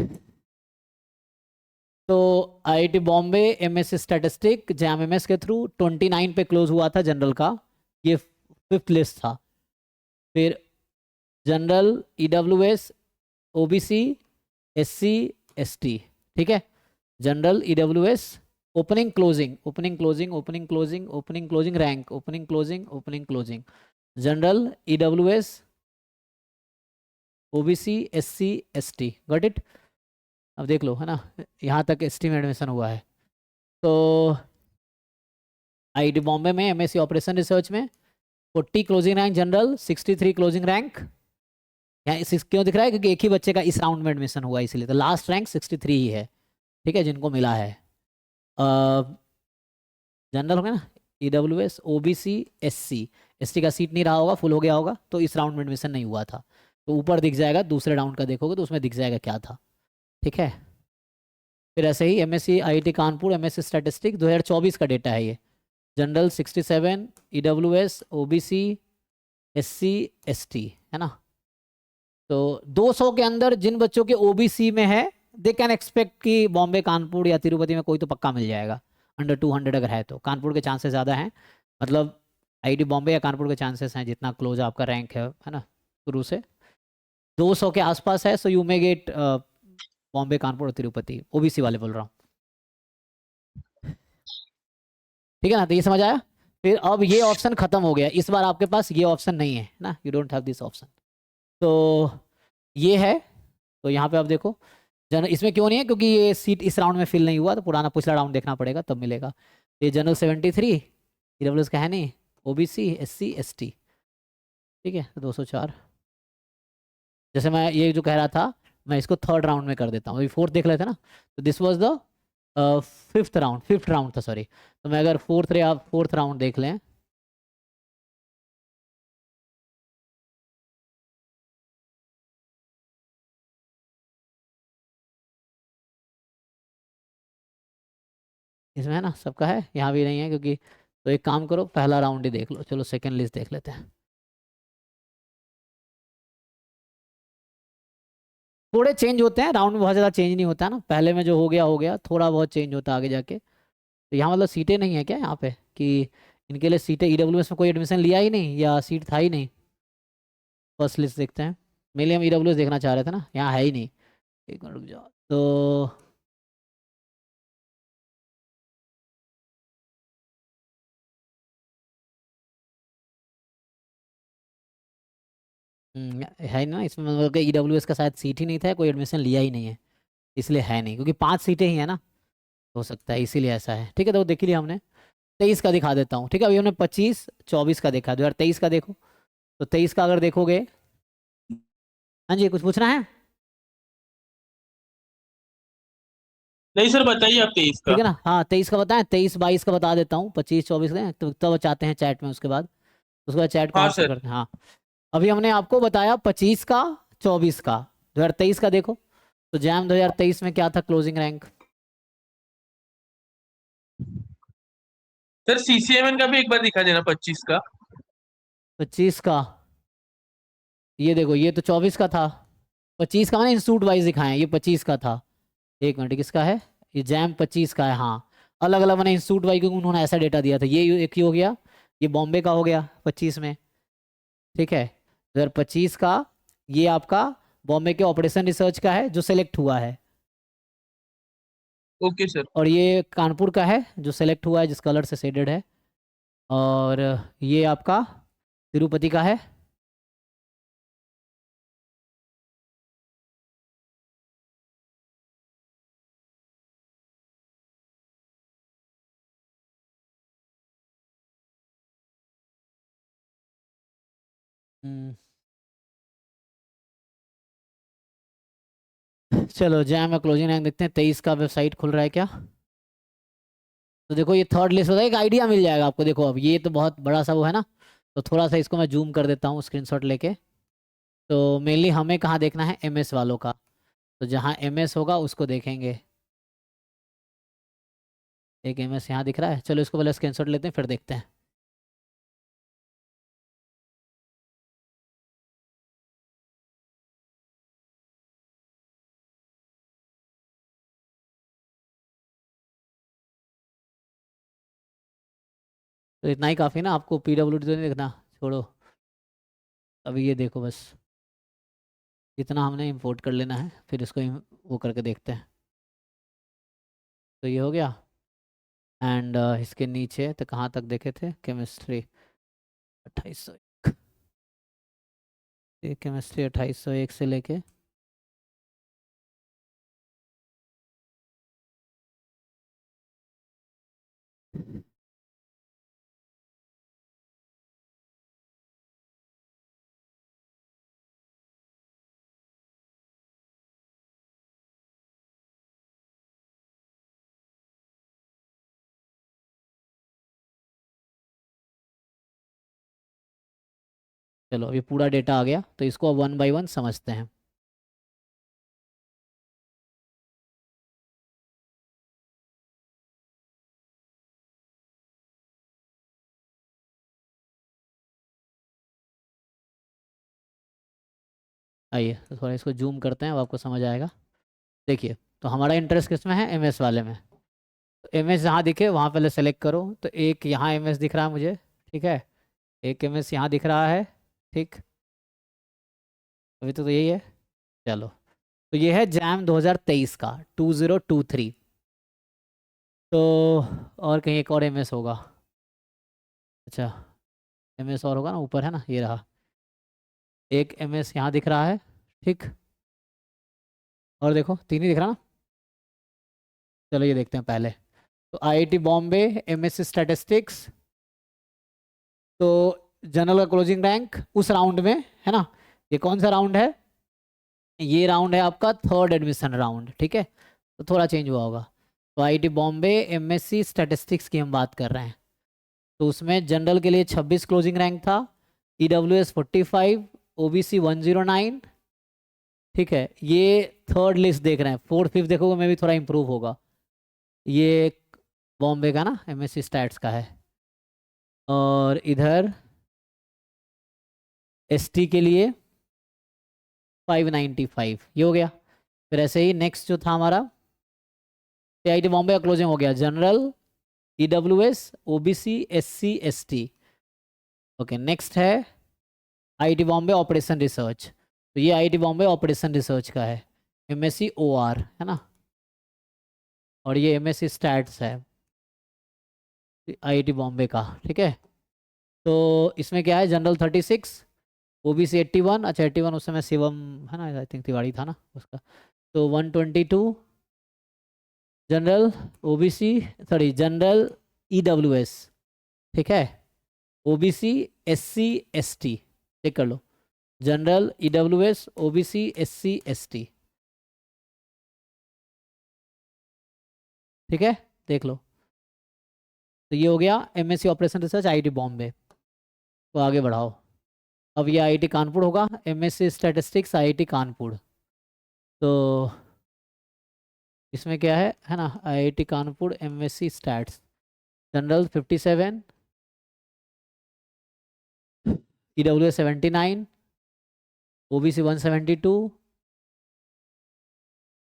तो IIT Bombay MSc statistic jam MS के थ्रू 29 पे क्लोज हुआ था जनरल का, ये 5th लिस्ट था। फिर general, EWS, OBC, SC ST, ठीक है। General, EWS, opening closing, opening closing, opening closing, opening closing rank, opening closing, opening closing, general, EWS, OBC, SC ST, got it. अब देख लो, है ना, यहाँ तक ST में एडमिशन हुआ है। तो IIT बॉम्बे में MSc ऑपरेशन रिसर्च में 40 closing rank general, 63 closing rank, यहाँ क्यों दिख रहा है, क्योंकि एक ही बच्चे का इस राउंड में एडमिशन हुआ है, इसलिए तो लास्ट रैंक 63 ही है, ठीक है, जिनको मिला है। जनरल हो गया ना, EWS, OBC, SC, ST का सीट नहीं रहा होगा, फुल हो गया होगा, तो इस राउंड में एडमिशन नहीं हुआ था, तो ऊपर दिख जाएगा, दूसरे राउंड का देखोगे तो उसमें दिख जाएगा क्या था, ठीक है। फिर ऐसे ही MSc IIT Kanpur MSc statistic 2024 का डेटा है ये, general 67, EWS, OBC, SC ST, है ना। तो 200 के अंदर जिन बच्चों के OBC में है, दे कैन एक्सपेक्ट कि बॉम्बे, कानपुर या तिरुपति में कोई तो पक्का मिल जाएगा। अंडर 200 अगर है तो कानपुर के चांसेस ज़्यादा हैं, मतलब IIT बॉम्बे या कानपुर के चांसेस हैं, जितना क्लोज आपका रैंक है ना शुरू से, 200 के आसपास है, so you may gate Bombay, Kanpur और तिरुपति, OBC वाले बोल रहा हूँ, ठीक है ना। तो ये समझ आया। फिर अब ये ऑप्शन खत्म हो गया, इस बार आपके पास ये ऑप्शन नहीं है ना, you don't have this option, तो ये है। तो यहाँ पे आप देखो जनरल, इसमें क्यों नहीं है, क्योंकि ये सीट इस राउंड में फिल नहीं हुआ, तो पुराना पिछला राउंड देखना पड़ेगा तब मिलेगा। ये जनरल 73, EWS का है नहीं, OBC, SC ST, ठीक है, 204। जैसे मैं ये जो कह रहा था, मैं इसको 3rd राउंड में कर देता हूँ, अभी 4th देख लेते ना, तो this was the 5th round, 5th round था सॉरी, तो मैं अगर 4th राउंड देख लें, इसमें है ना सबका है, यहाँ भी नहीं है क्योंकि तो एक काम करो, पहला राउंड ही देख लो, चलो सेकंड लिस्ट देख लेते हैं। थोड़े चेंज होते हैं, राउंड में बहुत ज़्यादा चेंज नहीं होता है ना, पहले में जो हो गया, थोड़ा बहुत चेंज होता है आगे जाके। तो यहाँ मतलब सीटें नहीं है क्या यहाँ पे कि इनके लिए सीटें, ईडब्ल्यूएस में कोई एडमिशन लिया ही नहीं या सीट था ही नहीं? फर्स्ट लिस्ट देखते हैं। मेनली हम ईडब्ल्यूएस देखना चाह रहे थे ना, यहाँ है ही नहीं। एक मिनट रुक जाओ। तो है ही ना इसमें, मतलब कि ईडब्ल्यूएस का शायद सीट ही नहीं था, कोई एडमिशन लिया ही नहीं है, इसलिए है नहीं, क्योंकि 5 सीटें ही है ना, हो सकता है इसीलिए ऐसा है। ठीक है, तो देख लिया हमने। 23 का दिखा देता हूँ। ठीक है, अभी हमने 25 24 का देखा, 2023 का देखो। तो 23 का अगर देखोगे, हाँ जी कुछ पूछना है? नहीं सर, बताइए आप 23 का। ठीक है ना, हाँ 23 का बताएं, 23 22 का बता देता हूँ, 25 24 का तो तब चाहते हैं चैट में, उसके बाद चैट को हाँ आंसर सर। करते हैं। हाँ, अभी हमने आपको बताया 25 का 24 का। 2023 का देखो, तो जैम 2023 में क्या था क्लोजिंग रैंक? सर सीसीएमएन का भी एक बार दिखा देना 25 का। 25 का, ये देखो, ये तो 24 का था। 25 का मैंने इंस्टीट्यूट वाइज दिखाया, ये 25 का था। एक मिनट, किसका है ये? जैम 25 का है, हाँ अलग अलग मैंने इंस्टीट्यूट वाइज, क्योंकि उन्होंने ऐसा डेटा दिया था। ये एक ही हो गया, ये बॉम्बे का हो गया 25 में। ठीक है, 2025 का ये आपका बॉम्बे के ऑपरेशन रिसर्च का है जो सेलेक्ट हुआ है, ओके सर। और ये कानपुर का है जो सेलेक्ट हुआ है, जिस कलर से शेडेड है। और ये आपका तिरुपति का है। चलो जैम में क्लोजिंग रैंक देखते हैं, 23 का वेबसाइट खुल रहा है क्या? तो देखो ये थर्ड लिस्ट होता है, एक आइडिया मिल जाएगा आपको। देखो अब ये तो बहुत बड़ा सा वो है ना, तो थोड़ा सा इसको मैं जूम कर देता हूँ स्क्रीनशॉट लेके। तो मेनली हमें कहाँ देखना है? एमएस वालों का, तो जहाँ एमएस होगा उसको देखेंगे। एक एमएस यहाँ दिख रहा है, चलो इसको पहले स्क्रीनशॉट लेते हैं फिर देखते हैं। तो इतना ही काफ़ी ना आपको, पीडब्ल्यूडी तो नहीं देखना, छोड़ो। अभी ये देखो बस, इतना हमने इंपोर्ट कर लेना है, फिर इसको वो करके देखते हैं। तो ये हो गया। एंड इसके नीचे तो कहाँ तक देखे थे? केमिस्ट्री 2801, केमिस्ट्री 2801 से लेके चलो अभी पूरा डेटा आ गया, तो इसको अब 1 बाय 1 समझते हैं। आइए तो थोड़ा इसको जूम करते हैं, अब आपको समझ आएगा। देखिए, तो हमारा इंटरेस्ट किस में है? एमएस वाले में। तो एमएस जहाँ दिखे वहाँ पहले सेलेक्ट करो। तो एक यहाँ एमएस दिख रहा है मुझे, ठीक है, एक एमएस यहाँ दिख रहा है। ठीक, अभी तो यही है। चलो, तो ये है जैम 2023 का 2023। तो और कहीं एक और एमएस होगा, अच्छा एमएस और होगा ना, ऊपर है ना, ये रहा एक एमएस यहाँ दिख रहा है। ठीक, और देखो 3 ही दिख रहा ना। चलो ये देखते हैं पहले। तो आईआईटी बॉम्बे एमएससी स्टैटिस्टिक्स, तो जनरल का क्लोजिंग रैंक उस राउंड में है ना, ये कौन सा राउंड है? ये राउंड है आपका थर्ड एडमिशन राउंड। ठीक है, तो थोड़ा चेंज हुआ होगा। तो आईआईटी बॉम्बे एमएससी स्टैटिस्टिक्स की हम बात कर रहे हैं, तो उसमें जनरल के लिए 26 क्लोजिंग रैंक था, ईडब्ल्यूएस 45, ओबीसी 109। ठीक है, ये थर्ड लिस्ट देख रहे हैं। फोर्थ फिफ्थ देखोगे मैं भी थोड़ा इंप्रूव होगा। ये बॉम्बे का ना एमएससी स्टैट्स का है। और इधर एसटी के लिए 595, ये हो गया। फिर ऐसे ही नेक्स्ट जो था हमारा आईआईटी बॉम्बे का क्लोजिंग हो गया, general, EWS, OBC, SC, ST. Okay, next है आईआईटी बॉम्बे ऑपरेशन रिसर्च। तो ये आईआईटी बॉम्बे ऑपरेशन रिसर्च का है, एमएससी ओआर है ना, और ये एमएससी स्टैट्स है आईआईटी बॉम्बे का, ठीक है। तो इसमें क्या है, जनरल 36, ओबीसी 81, अच्छा 81 उस समय शिवम है ना, आई थिंक तिवाड़ी था ना उसका। तो 122 general, OBC, sorry general, EWS, ठीक है, ओबीसी, एससी, एसटी, चेक कर लो, general, EWS, OBC, SC, ST, ठीक है, देख लो। तो ये हो गया MSc operation research IIT Bombay. तो आगे बढ़ाओ, अब ये आईआईटी कानपुर होगा, एमएससी स्टैटिस्टिक्स आईआईटी कानपुर। तो इसमें क्या है ना, IIT Kanpur MSc stats, general 57, EWS 79, OBC 172,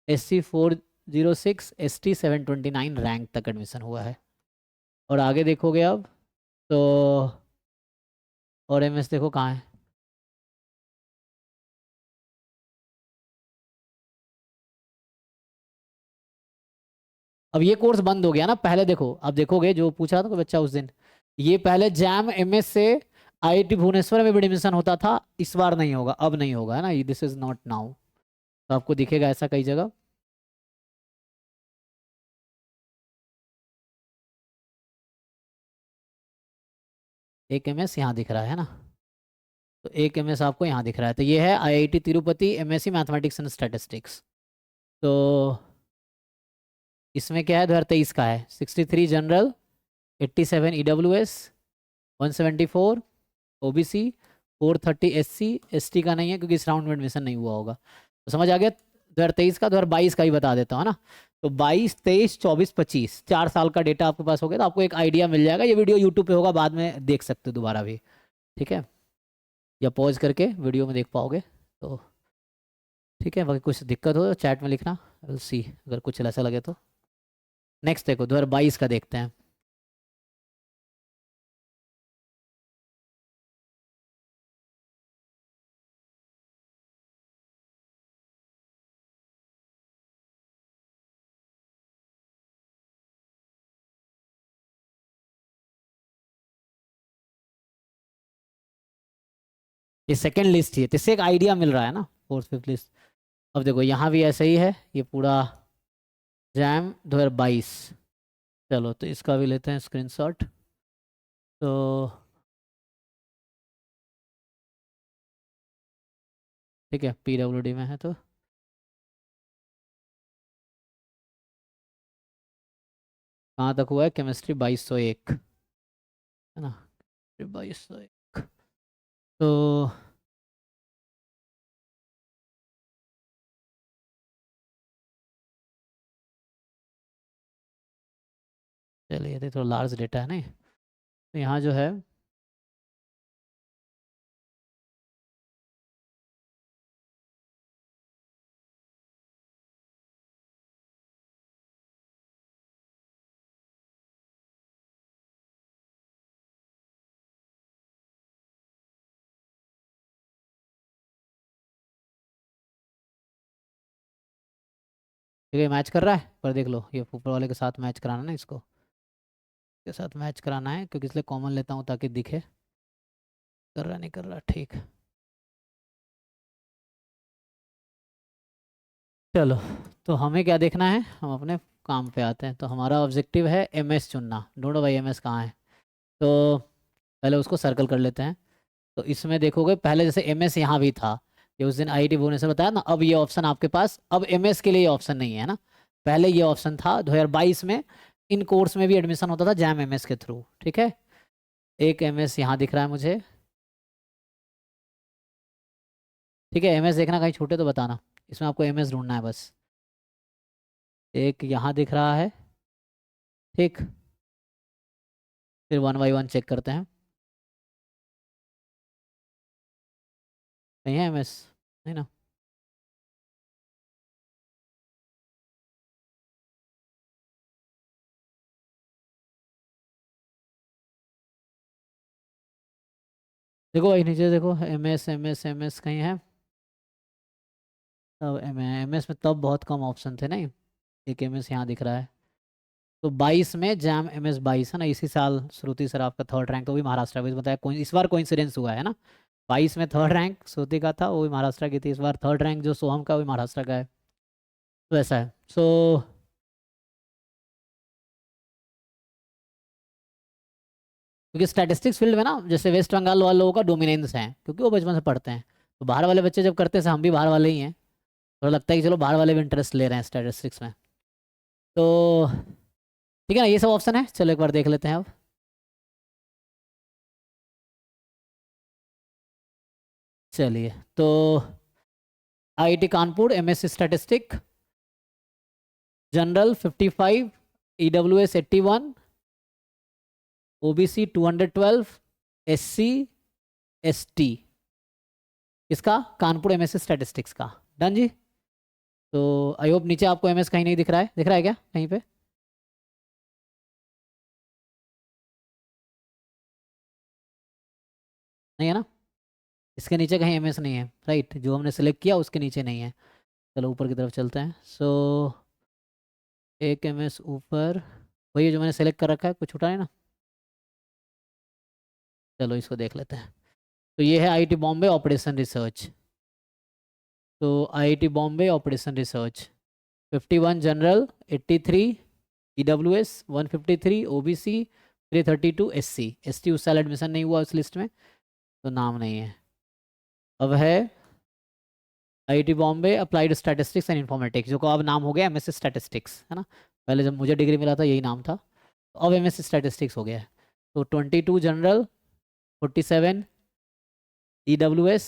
SC 406, ST 729 rank तक एडमिशन हुआ है। और आगे देखोगे अब तो, और एमएस देखो कहाँ है, अब ये कोर्स बंद हो गया ना। पहले देखो, अब देखोगे जो पूछा था कोई बच्चा उस दिन, ये पहले जैम एमएस से आईआईटी भुवनेश्वर में भी एडमिशन होता था, इस बार नहीं होगा, अब नहीं होगा, है ना, दिस इज नॉट नाउ। तो आपको दिखेगा ऐसा कई जगह। एक एमएस यहाँ दिख रहा है ना, तो एक एमएस आपको यहाँ दिख रहा है, तो ये है IIT Tirupati MSc mathematics and statistics. तो इसमें क्या है, 2023 का है, 63 general, 87 EWS, 174 OBC, 430 SC, ST का नहीं है क्योंकि इस राउंड में एडमिशन नहीं हुआ होगा। तो समझ आ गया, 2023 का, 2022 का ही बता देता हूँ ना। तो 22, 23, 24, 25, 4 साल का डेटा आपके पास हो गया, तो आपको एक आइडिया मिल जाएगा। ये वीडियो यूट्यूब पे होगा, बाद में देख सकते हो दोबारा भी, ठीक है, या पॉज करके वीडियो में देख पाओगे तो ठीक है। बाकी कुछ दिक्कत हो तो चैट में लिखना, विल सी, अगर कुछ ऐसा लगे तो। नेक्स्ट देखो 2022 का देखते हैं। ये सेकंड लिस्ट ही है, तो इससे एक आइडिया मिल रहा है ना, फोर्थ फिफ्थ लिस्ट। अब देखो यहाँ भी ऐसा ही है, ये पूरा जैम 2022। चलो तो इसका भी लेते हैं स्क्रीनशॉट। तो ठीक है, पीडब्ल्यूडी में है, तो कहाँ तक हुआ है, केमिस्ट्री 2201 है ना, 2201। तो चलिए, ये थोड़ा लार्ज डेटा है नहीं, तो यहाँ जो है ठीक है, मैच कर रहा है, पर देख लो ये ऊपर वाले के साथ मैच कराना ना, इसको के साथ मैच कराना है, क्योंकि इसलिए कॉमन लेता हूँ ताकि दिखे, कर रहा नहीं कर रहा, ठीक। चलो, तो हमें क्या देखना है, हम अपने काम पे आते हैं। तो हमारा ऑब्जेक्टिव है एमएस चुनना, ढूंढो भाई एमएस कहाँ है। तो पहले उसको सर्कल कर लेते हैं। तो इसमें देखोगे पहले जैसे एमएस यहाँ भी था, ये उस दिन आईआईटी भुवनेश्वर बताया ना, अब ये ऑप्शन आपके पास, अब एमएस के लिए ये ऑप्शन नहीं है ना, पहले ये ऑप्शन था 2022 में। इन कोर्स में भी एडमिशन होता था जैम एमएस के थ्रू, ठीक है। एक एमएस यहाँ दिख रहा है मुझे, ठीक है, एमएस देखना कहीं छूटे तो बताना, इसमें आपको एमएस ढूंढना है बस। एक यहाँ दिख रहा है, ठीक, फिर 1 by 1 चेक करते हैं। नहीं है एमएस, नहीं ना। देखो भाई नीचे देखो, एमएस एमएस एमएस कहीं है? तब एमएस में तब बहुत कम ऑप्शन थे नहीं, एक एमएस यहाँ दिख रहा है। तो 22 में जैम एमएस 22 है ना, इसी साल श्रुति सराफ का थर्ड रैंक, तो भी महाराष्ट्र का बताया, इस बार कोइंसिडेंस हुआ है ना। 22 में थर्ड रैंक श्रुति का था, वो भी महाराष्ट्र की थी। इस बार थर्ड रैंक जो सोहम का, वो भी महाराष्ट्र का है। तो ऐसा है। सो क्योंकि स्टैटिस्टिक्स फील्ड में ना, जैसे वेस्ट बंगाल वाले लोगों का डोमिनेंस है, क्योंकि वो बचपन से पढ़ते हैं। तो बाहर वाले बच्चे जब करते हैं, हम भी बाहर वाले ही हैं, तो लगता है कि चलो बाहर वाले भी इंटरेस्ट ले रहे हैं स्टैटिस्टिक्स में। तो ठीक है ना, ये सब ऑप्शन है। चलो एक बार देख लेते हैं अब। चलिए, तो IIT Kanpur MSc statistic general 55, EWS 81, OBC 212, SC ST, इसका कानपुर एमएससी स्टैटिस्टिक्स का डन जी। तो आई होप नीचे आपको एमएस कहीं नहीं दिख रहा है, दिख रहा है क्या कहीं पे? नहीं है ना, इसके नीचे कहीं एमएस नहीं है, राइट? जो हमने सेलेक्ट किया उसके नीचे नहीं है। चलो ऊपर की तरफ चलते हैं। सो एक एमएस ऊपर, वही जो मैंने सेलेक्ट कर रखा है, कुछ छूटा है ना। चलो इसको देख लेते हैं। तो ये है आईआईटी बॉम्बे ऑपरेशन रिसर्च। तो IIT Bombay operation research 51 general, 83 EWS, 153 OBC, 332 SC. ST उस साल एडमिशन नहीं हुआ उस लिस्ट में, तो नाम नहीं है। अब है IIT Bombay applied statistics and informatics, जो को अब नाम हो गया एमएससी स्टैटिस्टिक्स, है ना। पहले जब मुझे डिग्री मिला था यही नाम था, तो अब एमएससी स्टैटिस्टिक्स हो गया है। तो 22 general, 47 EWS,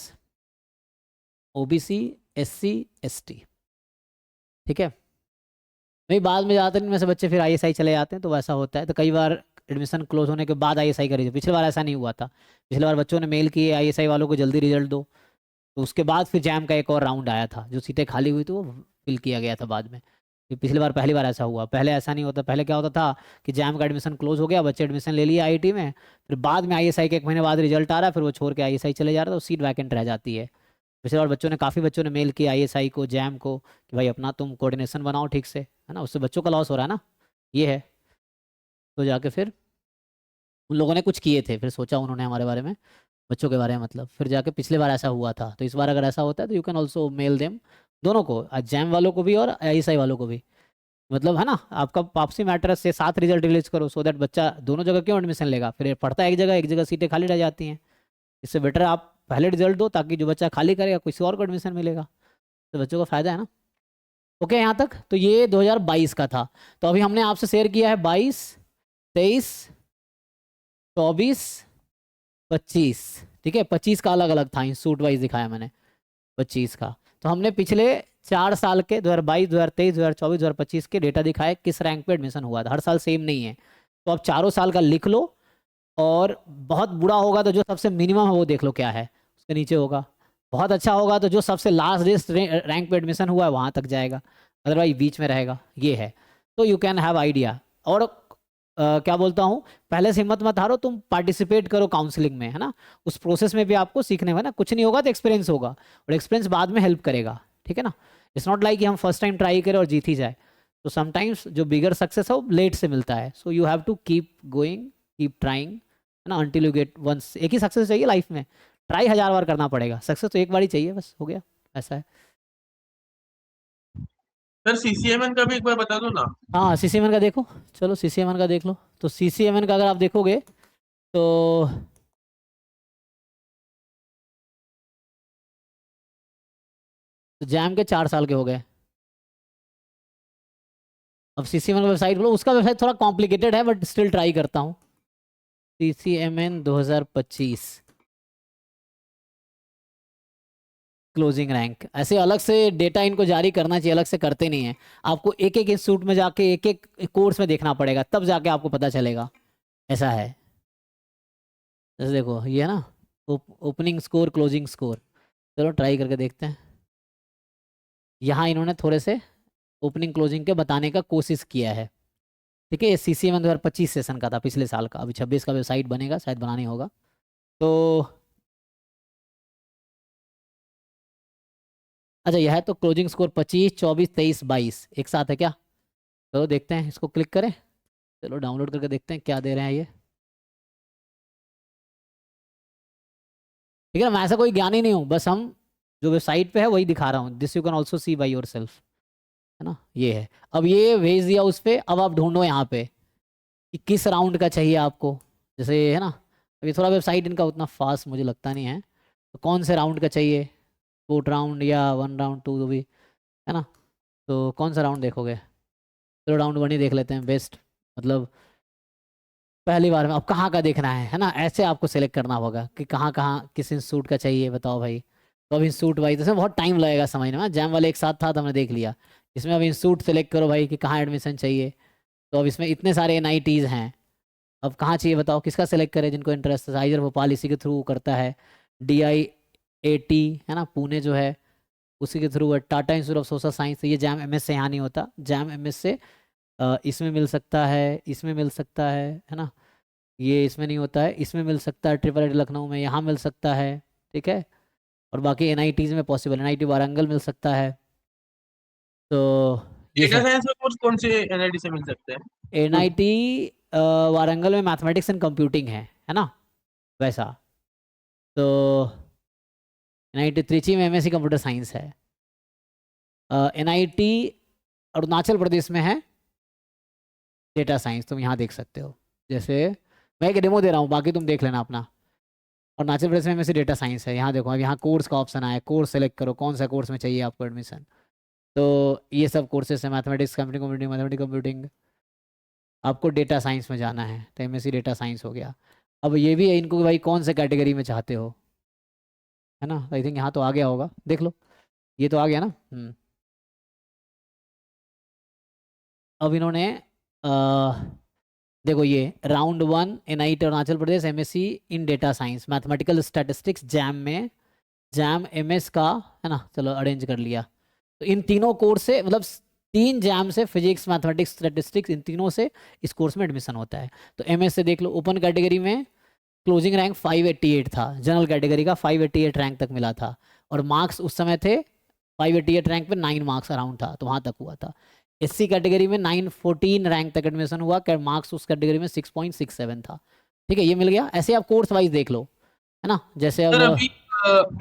OBC, SC, ST. ठीक है भाई, बाद में ज़्यादातर इनमें से बच्चे फिर आईएसआई चले जाते हैं, तो वैसा होता है। तो कई बार एडमिशन क्लोज होने के बाद आईएसआई करी, पिछले बार ऐसा नहीं हुआ था। पिछले बार बच्चों ने मेल किए आईएसआई वालों को जल्दी रिजल्ट दो, तो उसके बाद फिर जैम का एक और राउंड आया था, जो सीटें खाली हुई थी वो फिल किया गया था बाद में। पिछली बार पहली बार ऐसा हुआ, पहले ऐसा नहीं होता। पहले क्या होता था कि जैम का एडमिशन क्लोज हो गया, बच्चे एडमिशन ले लिया आईआईटी में, फिर बाद में आईएसआई के 1 महीने बाद रिजल्ट आ रहा है, फिर वो छोड़ के आईएसआई चले जा रहा है, तो सीट वैकेंट रह जाती है। पिछले बार काफ़ी बच्चों ने मेल किया आईएसआई को, जैम को, कि भाई अपना तुम कोऑर्डिनेशन बनाओ ठीक से, है ना, उससे बच्चों का लॉस हो रहा है ना, ये है। तो जाके फिर उन लोगों ने कुछ किए थे, फिर सोचा उन्होंने हमारे बारे में, बच्चों के बारे में मतलब। फिर जाके पिछले बार ऐसा हुआ था, तो इस बार अगर ऐसा होता है तो you can also mail them, दोनों को, जैम वालों को भी और आईएसआई वालों को भी। मतलब है ना, आपका वापसी मैटर से 7 रिजल्ट रिलीज करो, सो दैट बच्चा दोनों जगह क्यों एडमिशन लेगा, फिर पढ़ता है एक जगह सीटें खाली रह जाती हैं। इससे बेटर आप पहले रिजल्ट दो, ताकि जो बच्चा खाली करेगा किसी और को एडमिशन मिलेगा, तो बच्चों का फायदा है ना। ओके यहाँ तक। तो ये 2022 का था। तो अभी हमने आपसे शेयर किया है 22, 23, 24, 25। ठीक है, 25 का अलग अलग था, इंस्टीट्यूट वाइज दिखाया मैंने 25 का। तो हमने पिछले 4 साल के 2022, 2023, 2024, 2025 के डेटा दिखाए, किस रैंक पे एडमिशन हुआ था। हर साल सेम नहीं है, तो आप चारों साल का लिख लो, और बहुत बुरा होगा तो जो सबसे मिनिमम है वो देख लो क्या है, उसके नीचे होगा। बहुत अच्छा होगा तो जो सबसे लास्ट रैंक पे एडमिशन हुआ है वहाँ तक जाएगा, अदरवाइज बीच में रहेगा, ये है। तो यू कैन हैव आइडिया। और क्या बोलता हूँ, पहले से हिम्मत मत हारो, तुम पार्टिसिपेट करो काउंसलिंग में, है ना। उस प्रोसेस में भी आपको सीखने में ना, कुछ नहीं होगा तो एक्सपीरियंस होगा, और एक्सपीरियंस बाद में हेल्प करेगा। ठीक है ना, इट्स नॉट लाइक कि हम फर्स्ट टाइम ट्राई करें और जीत ही जाए। तो समटाइम्स जो बिगर सक्सेस है वो लेट से मिलता है। So you have to keep going, keep trying, है ना, अंटिल यू गेट वंस। एक ही सक्सेस चाहिए लाइफ में, ट्राई 1000 बार करना पड़ेगा, सक्सेस तो एक बार ही चाहिए, बस हो गया, ऐसा है। सर सीसीएमएन का भी एक बार बता दो ना। हाँ सीसीएमएन का देखो, चलो सीसीएमएन का देख लो। तो सीसीएमएन का अगर आप देखोगे तो जैम के 4 साल के हो गए। अब सीसीएमएन का वेबसाइट बोलो, उसका वेबसाइट थोड़ा कॉम्प्लिकेटेड है, बट स्टिल ट्राई करता हूँ। सीसीएमएन 2025 क्लोजिंग रैंक, ऐसे अलग से डेटा इनको जारी करना चाहिए, अलग से करते नहीं है। आपको एक एक इंस्टीट्यूट में जाके एक एक कोर्स में देखना पड़ेगा, तब जाके आपको पता चलेगा, ऐसा है। जैसे देखो ये है ना, ओपनिंग स्कोर, क्लोजिंग स्कोर। चलो ट्राई करके देखते हैं। यहाँ इन्होंने थोड़े से ओपनिंग क्लोजिंग के बताने का कोशिश किया है। ठीक है, ये CCM 2025 सेशन का था, पिछले साल का। अभी 26 का वेबसाइट बनेगा, शायद बनानी होगा। तो अच्छा, यह है तो क्लोजिंग स्कोर 25, 24, 23, 22 एक साथ है क्या? चलो देखते हैं, इसको क्लिक करें। चलो डाउनलोड करके देखते हैं क्या दे रहे हैं ये। ठीक है ना, मैं ऐसा कोई ज्ञानी नहीं हूँ, बस हम जो वेबसाइट पे है वही दिखा रहा हूँ। This you can also see by your self, है ना। ये है, अब ये भेज दिया उस पर। अब आप ढूंढो यहाँ पे कि किस राउंड का चाहिए आपको। जैसे है ना, अभी थोड़ा वेबसाइट इनका उतना फास्ट मुझे लगता नहीं है। तो कौन से राउंड का चाहिए, 4 राउंड या 1 राउंड 2 भी, है ना। तो कौन सा राउंड देखोगे? चलो राउंड 1 ही देख लेते हैं, बेस्ट। मतलब पहली बार में अब कहाँ का देखना है ना, ऐसे आपको सेलेक्ट करना होगा कि कहाँ कहाँ किस इंस्टीट्यूट का चाहिए, बताओ भाई। तो अब इंस्टीट्यूट वाइज इसमें बहुत टाइम लगेगा समझने में। जैम वाले एक साथ था तो हमने देख लिया। इसमें अब इंस्टीट्यूट सेलेक्ट करो भाई कि कहाँ एडमिशन चाहिए। तो अब इसमें इतने सारे NITs हैं, अब कहाँ चाहिए बताओ, किसका सेलेक्ट करें जिनको इंटरेस्ट है। आइजर भोपाल इसी के थ्रू करता है, DIAT है ना पुणे जो है उसी के थ्रू है, Tata institute of social science. ये जैम MS से यहाँ नहीं होता, जैम MS से इसमें मिल सकता है, इसमें मिल सकता है ना। ये इसमें नहीं होता है, इसमें मिल सकता है, IIIT लखनऊ में यहाँ मिल सकता है। ठीक है, और बाकी NITs में पॉसिबल, NIT वारंगल मिल सकता है। तो ये डेटा सब साइंस का कोर्स कौन से एनआईटी से मिल सकते हैं? NIT वारंगल में मैथमेटिक्स एंड कंप्यूटिंग है ना वैसा। तो NIT त्रिची में MSc कंप्यूटर साइंस है। NIT अरुणाचल प्रदेश में है डेटा साइंस, तुम यहाँ देख सकते हो। जैसे मैं एक डेमो दे रहा हूँ, बाकी तुम देख लेना अपना। अरुणाचल प्रदेश में MSc डेटा साइंस है, यहाँ देखो। अब यहाँ कोर्स का ऑप्शन आया, कोर्स सेलेक्ट करो कौन सा कोर्स में चाहिए आपको एडमिशन। तो ये सब कोर्सेस है, मैथमेटिक्स कंप्यूटिंग, मैथमेटिक्स कंप्यूटिंग। आपको डेटा साइंस में जाना है तो MSc डेटा साइंस हो गया। अब ये भी है इनको कि भाई कौन से कैटेगरी में चाहते हो, है ना। आई थिंक यहाँ तो आ गया होगा, देख लो। ये तो आ गया ना। अब इन्होंने देखो ये round 1 NIT Arunachal Pradesh MSc in data science mathematical statistics JAM में, जैम MS का, है ना। चलो अरेंज कर लिया। तो इन तीनों कोर्स से, मतलब 3 जैम से, फिजिक्स मैथमेटिक्स स्टैटिस्टिक्स, इन तीनों से इस कोर्स में एडमिशन होता है। तो MS से देख लो, ओपन कैटेगरी में क्लोजिंग रैंक 588 था, जनरल कैटेगरी का 588 रैंक तक मिला था, और मार्क्स उस समय थे 588 रैंक पे 9 मार्क्स अराउंड था, तो वहाँ तक हुआ था। SC कैटेगरी में 914 रैंक तक एडमिशन हुआ, मार्क्स उस कैटेगरी में 6.67 था। ठीक है, ये मिल गया। ऐसे आप कोर्स वाइज देख लो, है ना। जैसे अब सर अभी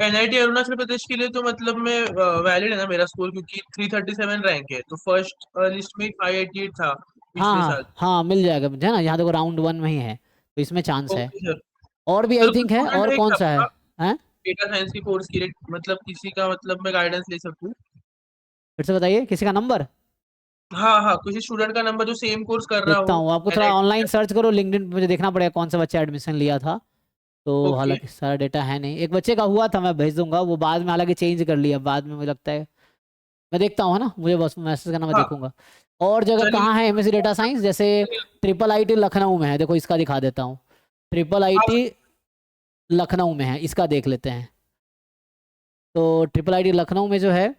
एनआईटी अरुणाचल प्रदेश के लिए तो मतलब में वैलिड है ना मेरा स्कोर, क्योंकि 337 रैंक है, तो फर्स्ट लिस्ट में 588 था हाँ पिछले साल। हाँ हाँ, मिल जाएगा, है ना। यहाँ देखो राउंड 1 में ही है, तो इसमें चांस है। Okay sir. और भी आई सर कोई थिंक है, स्टूडेंट और है कौन क्या सा है? आपका हैं? डेटा साइंस के कोर्स के लिए, मतलब किसी का मतलब मैं गाइडेंस ले सकूं? फिर से बताइए, किसी का नंबर हाँ हाँ, किसी स्टूडेंट का नंबर जो सेम कोर्स कर रहा देखता हो हूँ। आपको थोड़ा एनआईटी। ऑनलाइन सर्च करो, लिंक्डइन मुझे देखना पड़ेगा कौन सा बच्चा एडमिशन लिया था। तो ओके। हालांकि सारा डेटा है नहीं, एक बच्चे का हुआ था, मैं भेज दूंगा वो बाद में, हालांकि चेंज कर लिया बाद में, मुझे लगता है। मैं देखता हूँ, है ना, मुझे बस मैसेज करना, मैं हाँ देखूंगा। और जगह चलिए। कहाँ है MSc डेटा साइंस? जैसे IIIT लखनऊ में है, देखो इसका दिखा देता हूँ। आप IIIT लखनऊ में है, इसका देख लेते हैं। तो IIIT लखनऊ में जो है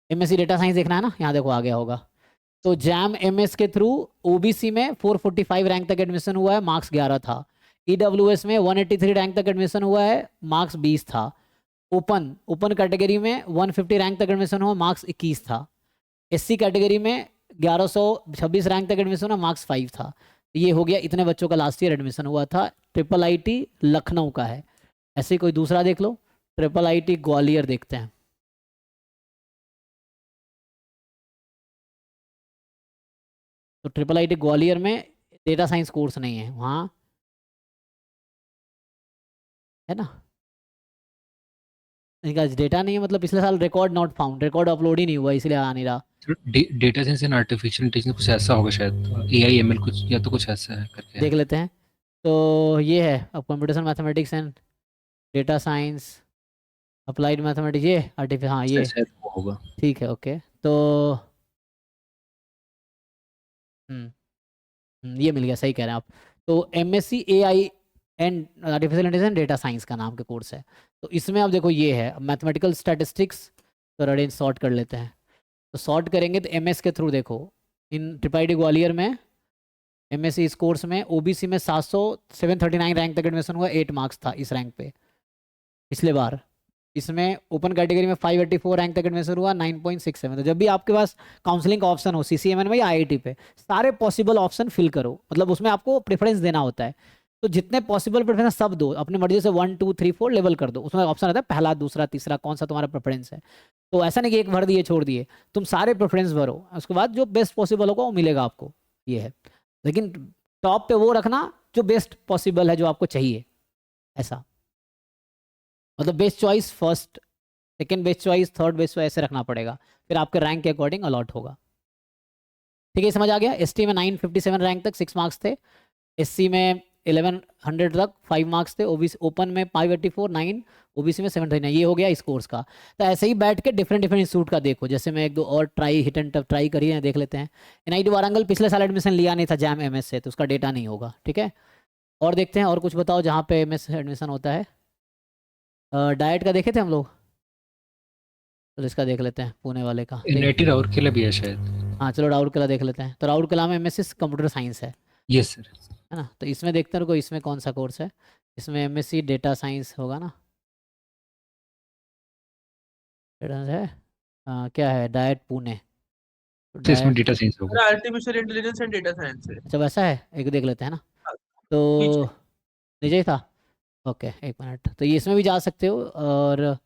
MSc डेटा साइंस देखना है ना, यहाँ देखो आ गया होगा। तो जैम MS के थ्रू OBC में 445 रैंक तक एडमिशन हुआ है, मार्क्स 11 था। EWS में 183 रैंक तक एडमिशन हुआ है, मार्क्स 20 था। ओपन कैटेगरी में 150 रैंक तक एडमिशन हुआ, मार्क्स 21 था। SC कैटेगरी में 1126 रैंक तक एडमिशन हुआ, मार्क्स 5 था। ये हो गया, इतने बच्चों का लास्ट ईयर एडमिशन हुआ था। IIIT लखनऊ का है। ऐसे ही कोई दूसरा देख लो, IIIT ग्वालियर देखते हैं। तो IIIT ग्वालियर में डेटा साइंस कोर्स नहीं है वहाँ, है ना। इनका डेटा नहीं है, मतलब पिछले साल record not found, record upload ही नहीं हुआ, इसलिए आ नहीं रहा। Data science and artificial intelligence कुछ ऐसा होगा शायद, AI ML कुछ, या तो कुछ ऐसा है करके देख है। लेते हैं। तो ये है, अब computation mathematics and data science, applied mathematics, ये आर्टिफिशियल, हाँ ये शायद वो होगा। ठीक है। ओके, तो ये मिल गया, सही कह रहे हैं आप। तो MSc AI and artificial intelligence data science का नाम के कोर्स है। तो इसमें आप देखो ये है मैथमेटिकल स्टैटिस्टिक्स, तो अरेंज सॉर्ट कर लेते हैं। तो सॉर्ट करेंगे तो एमएस के थ्रू देखो, इन ट्रिपाइडी ग्वालियर में एमएससी इस कोर्स में ओबीसी में 739 रैंक तक एडमिशन हुआ, 8 मार्क्स था इस रैंक पे पिछले बार। इसमें ओपन कैटेगरी में 584 रैंक तक एडमिशन हुआ, 9.67। तो जब भी आपके पास काउंसलिंग का ऑप्शन हो सीसीएमएन में या आईआईटी पे, सारे पॉसिबल ऑप्शन फिल करो, मतलब उसमें आपको प्रेफरेंस देना होता है। तो जितने पॉसिबल प्रेफरेंस सब दो, अपनी मर्जी से 1 2 3 4 लेवल कर दो। उसमें ऑप्शन आता है पहला, दूसरा, तीसरा, कौन सा तुम्हारा प्रेफरेंस है। तो ऐसा नहीं कि एक भर दिए छोड़ दिए, तुम सारे प्रेफरेंस भरो, उसके बाद जो बेस्ट पॉसिबल होगा वो मिलेगा आपको, ये है। लेकिन टॉप पे वो रखना जो बेस्ट पॉसिबल है, जो आपको चाहिए, ऐसा मतलब best choice first, second best choice, third best choice, ऐसे रखना पड़ेगा, फिर आपके रैंक के अकॉर्डिंग अलॉट होगा। ठीक है, समझ आ गया। एसटी में 957 रैंक तक 6 मार्क्स थे, एससी में 1100 तक 5 मार्क्स थे, ओबीसी ओपन में 584 9, ओबीसी में 739। ये हो गया इस कोर्स का। तो ऐसे ही बैठ के डिफरेंट इंस्टीट्यूट का देखो, जैसे मैं एक दो और try hit and tough try करी है, देख लेते हैं। एनआईटी वारंगल पिछले साल एडमिशन लिया नहीं था जैम एमएस से, तो उसका डेटा नहीं होगा। ठीक है, और देखते हैं और कुछ बताओ जहाँ पे एमएस एडमिशन होता है। डाइट का देखे थे हम लोग, तो इसका देख लेते हैं पुणे वाले का। एनआईटी राउरकेला भी है शायद। हाँ चलो राउरकेला देख लेते हैं। तो राउरकेला में एमएससी कंप्यूटर साइंस है यस सर। है ना। तो इसमें देखते हैं रुको, इसमें कौन सा कोर्स है। इसमें एमएससी डेटा साइंस होगा ना, डेटा है। क्या है, डाइट पुणे। तो तो इसमें डाइट, डेटा साइंस होगा। Artificial intelligence and data science है। अच्छा वैसा है, एक देख लेते हैं ना। हाँ, तो नीचे। नीचे ही था, ओके एक मिनट। तो ये इसमें भी जा सकते हो, और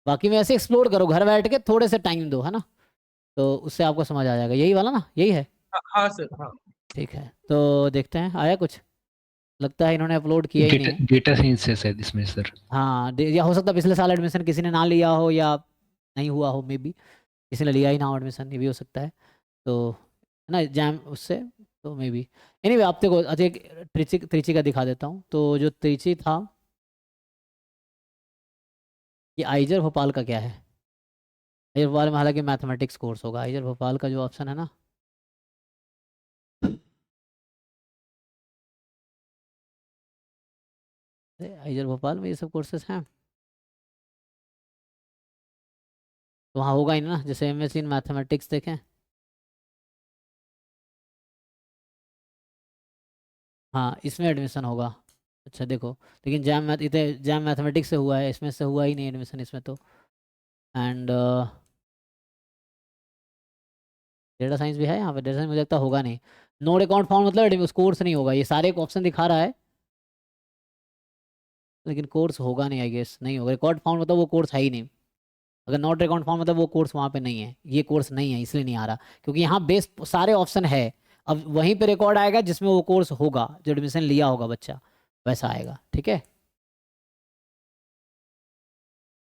बाकी में ऐसे एक्सप्लोर करो, घर बैठ के थोड़े से टाइम दो, है ना, तो उससे आपको समझ आ जाएगा। यही वाला ना, यही है। हाँ सर, हाँ। ठीक है, तो देखते हैं आया कुछ। लगता है इन्होंने अपलोड किया ही नहीं है। डेटा साइंस है शायद इसमें सर। हाँ या हो सकता है पिछले साल एडमिशन किसी ने ना लिया हो या नहीं हुआ हो, मे बी किसी ने लिया ही ना हो एडमिशन, ये भी हो सकता है। तो है ना जैम उससे, तो मे बी एनीवे आप देखो। अच्छा एक त्रिची का दिखा देता हूँ। तो जो त्रिची था, ये आइजर भोपाल का क्या है। आइजर भोपाल में हालांकि मैथमेटिक्स कोर्स होगा। आइजर भोपाल का जो ऑप्शन है ना, आइजर भोपाल में ये सब कोर्सेज हैं, तो वहाँ होगा ही ना। जैसे एमएससी इन मैथमेटिक्स देखें, हाँ इसमें एडमिशन होगा। अच्छा देखो, लेकिन जैम मैथमेटिक्स से हुआ है, इसमें से हुआ ही नहीं एडमिशन इसमें तो। एंड डेटा साइंस भी है यहाँ पे। डेटा साइंस मुझे लगता होगा नहीं। नोड अकाउंट फाउंड मतलब उस कोर्स नहीं होगा। ये सारे ऑप्शन दिखा रहा है, लेकिन कोर्स होगा नहीं, आई गेस नहीं होगा। रिकॉर्ड फाउंड मतलब वो कोर्स है ही नहीं। अगर नॉट अकाउंट फाउंड मतलब वो कोर्स वहाँ पे नहीं है, ये कोर्स नहीं है, इसलिए नहीं आ रहा, क्योंकि यहाँ बेस सारे ऑप्शन है। अब वहीं पे रिकॉर्ड आएगा जिसमें वो कोर्स होगा, जो एडमिशन लिया होगा बच्चा, वैसा आएगा। ठीक है,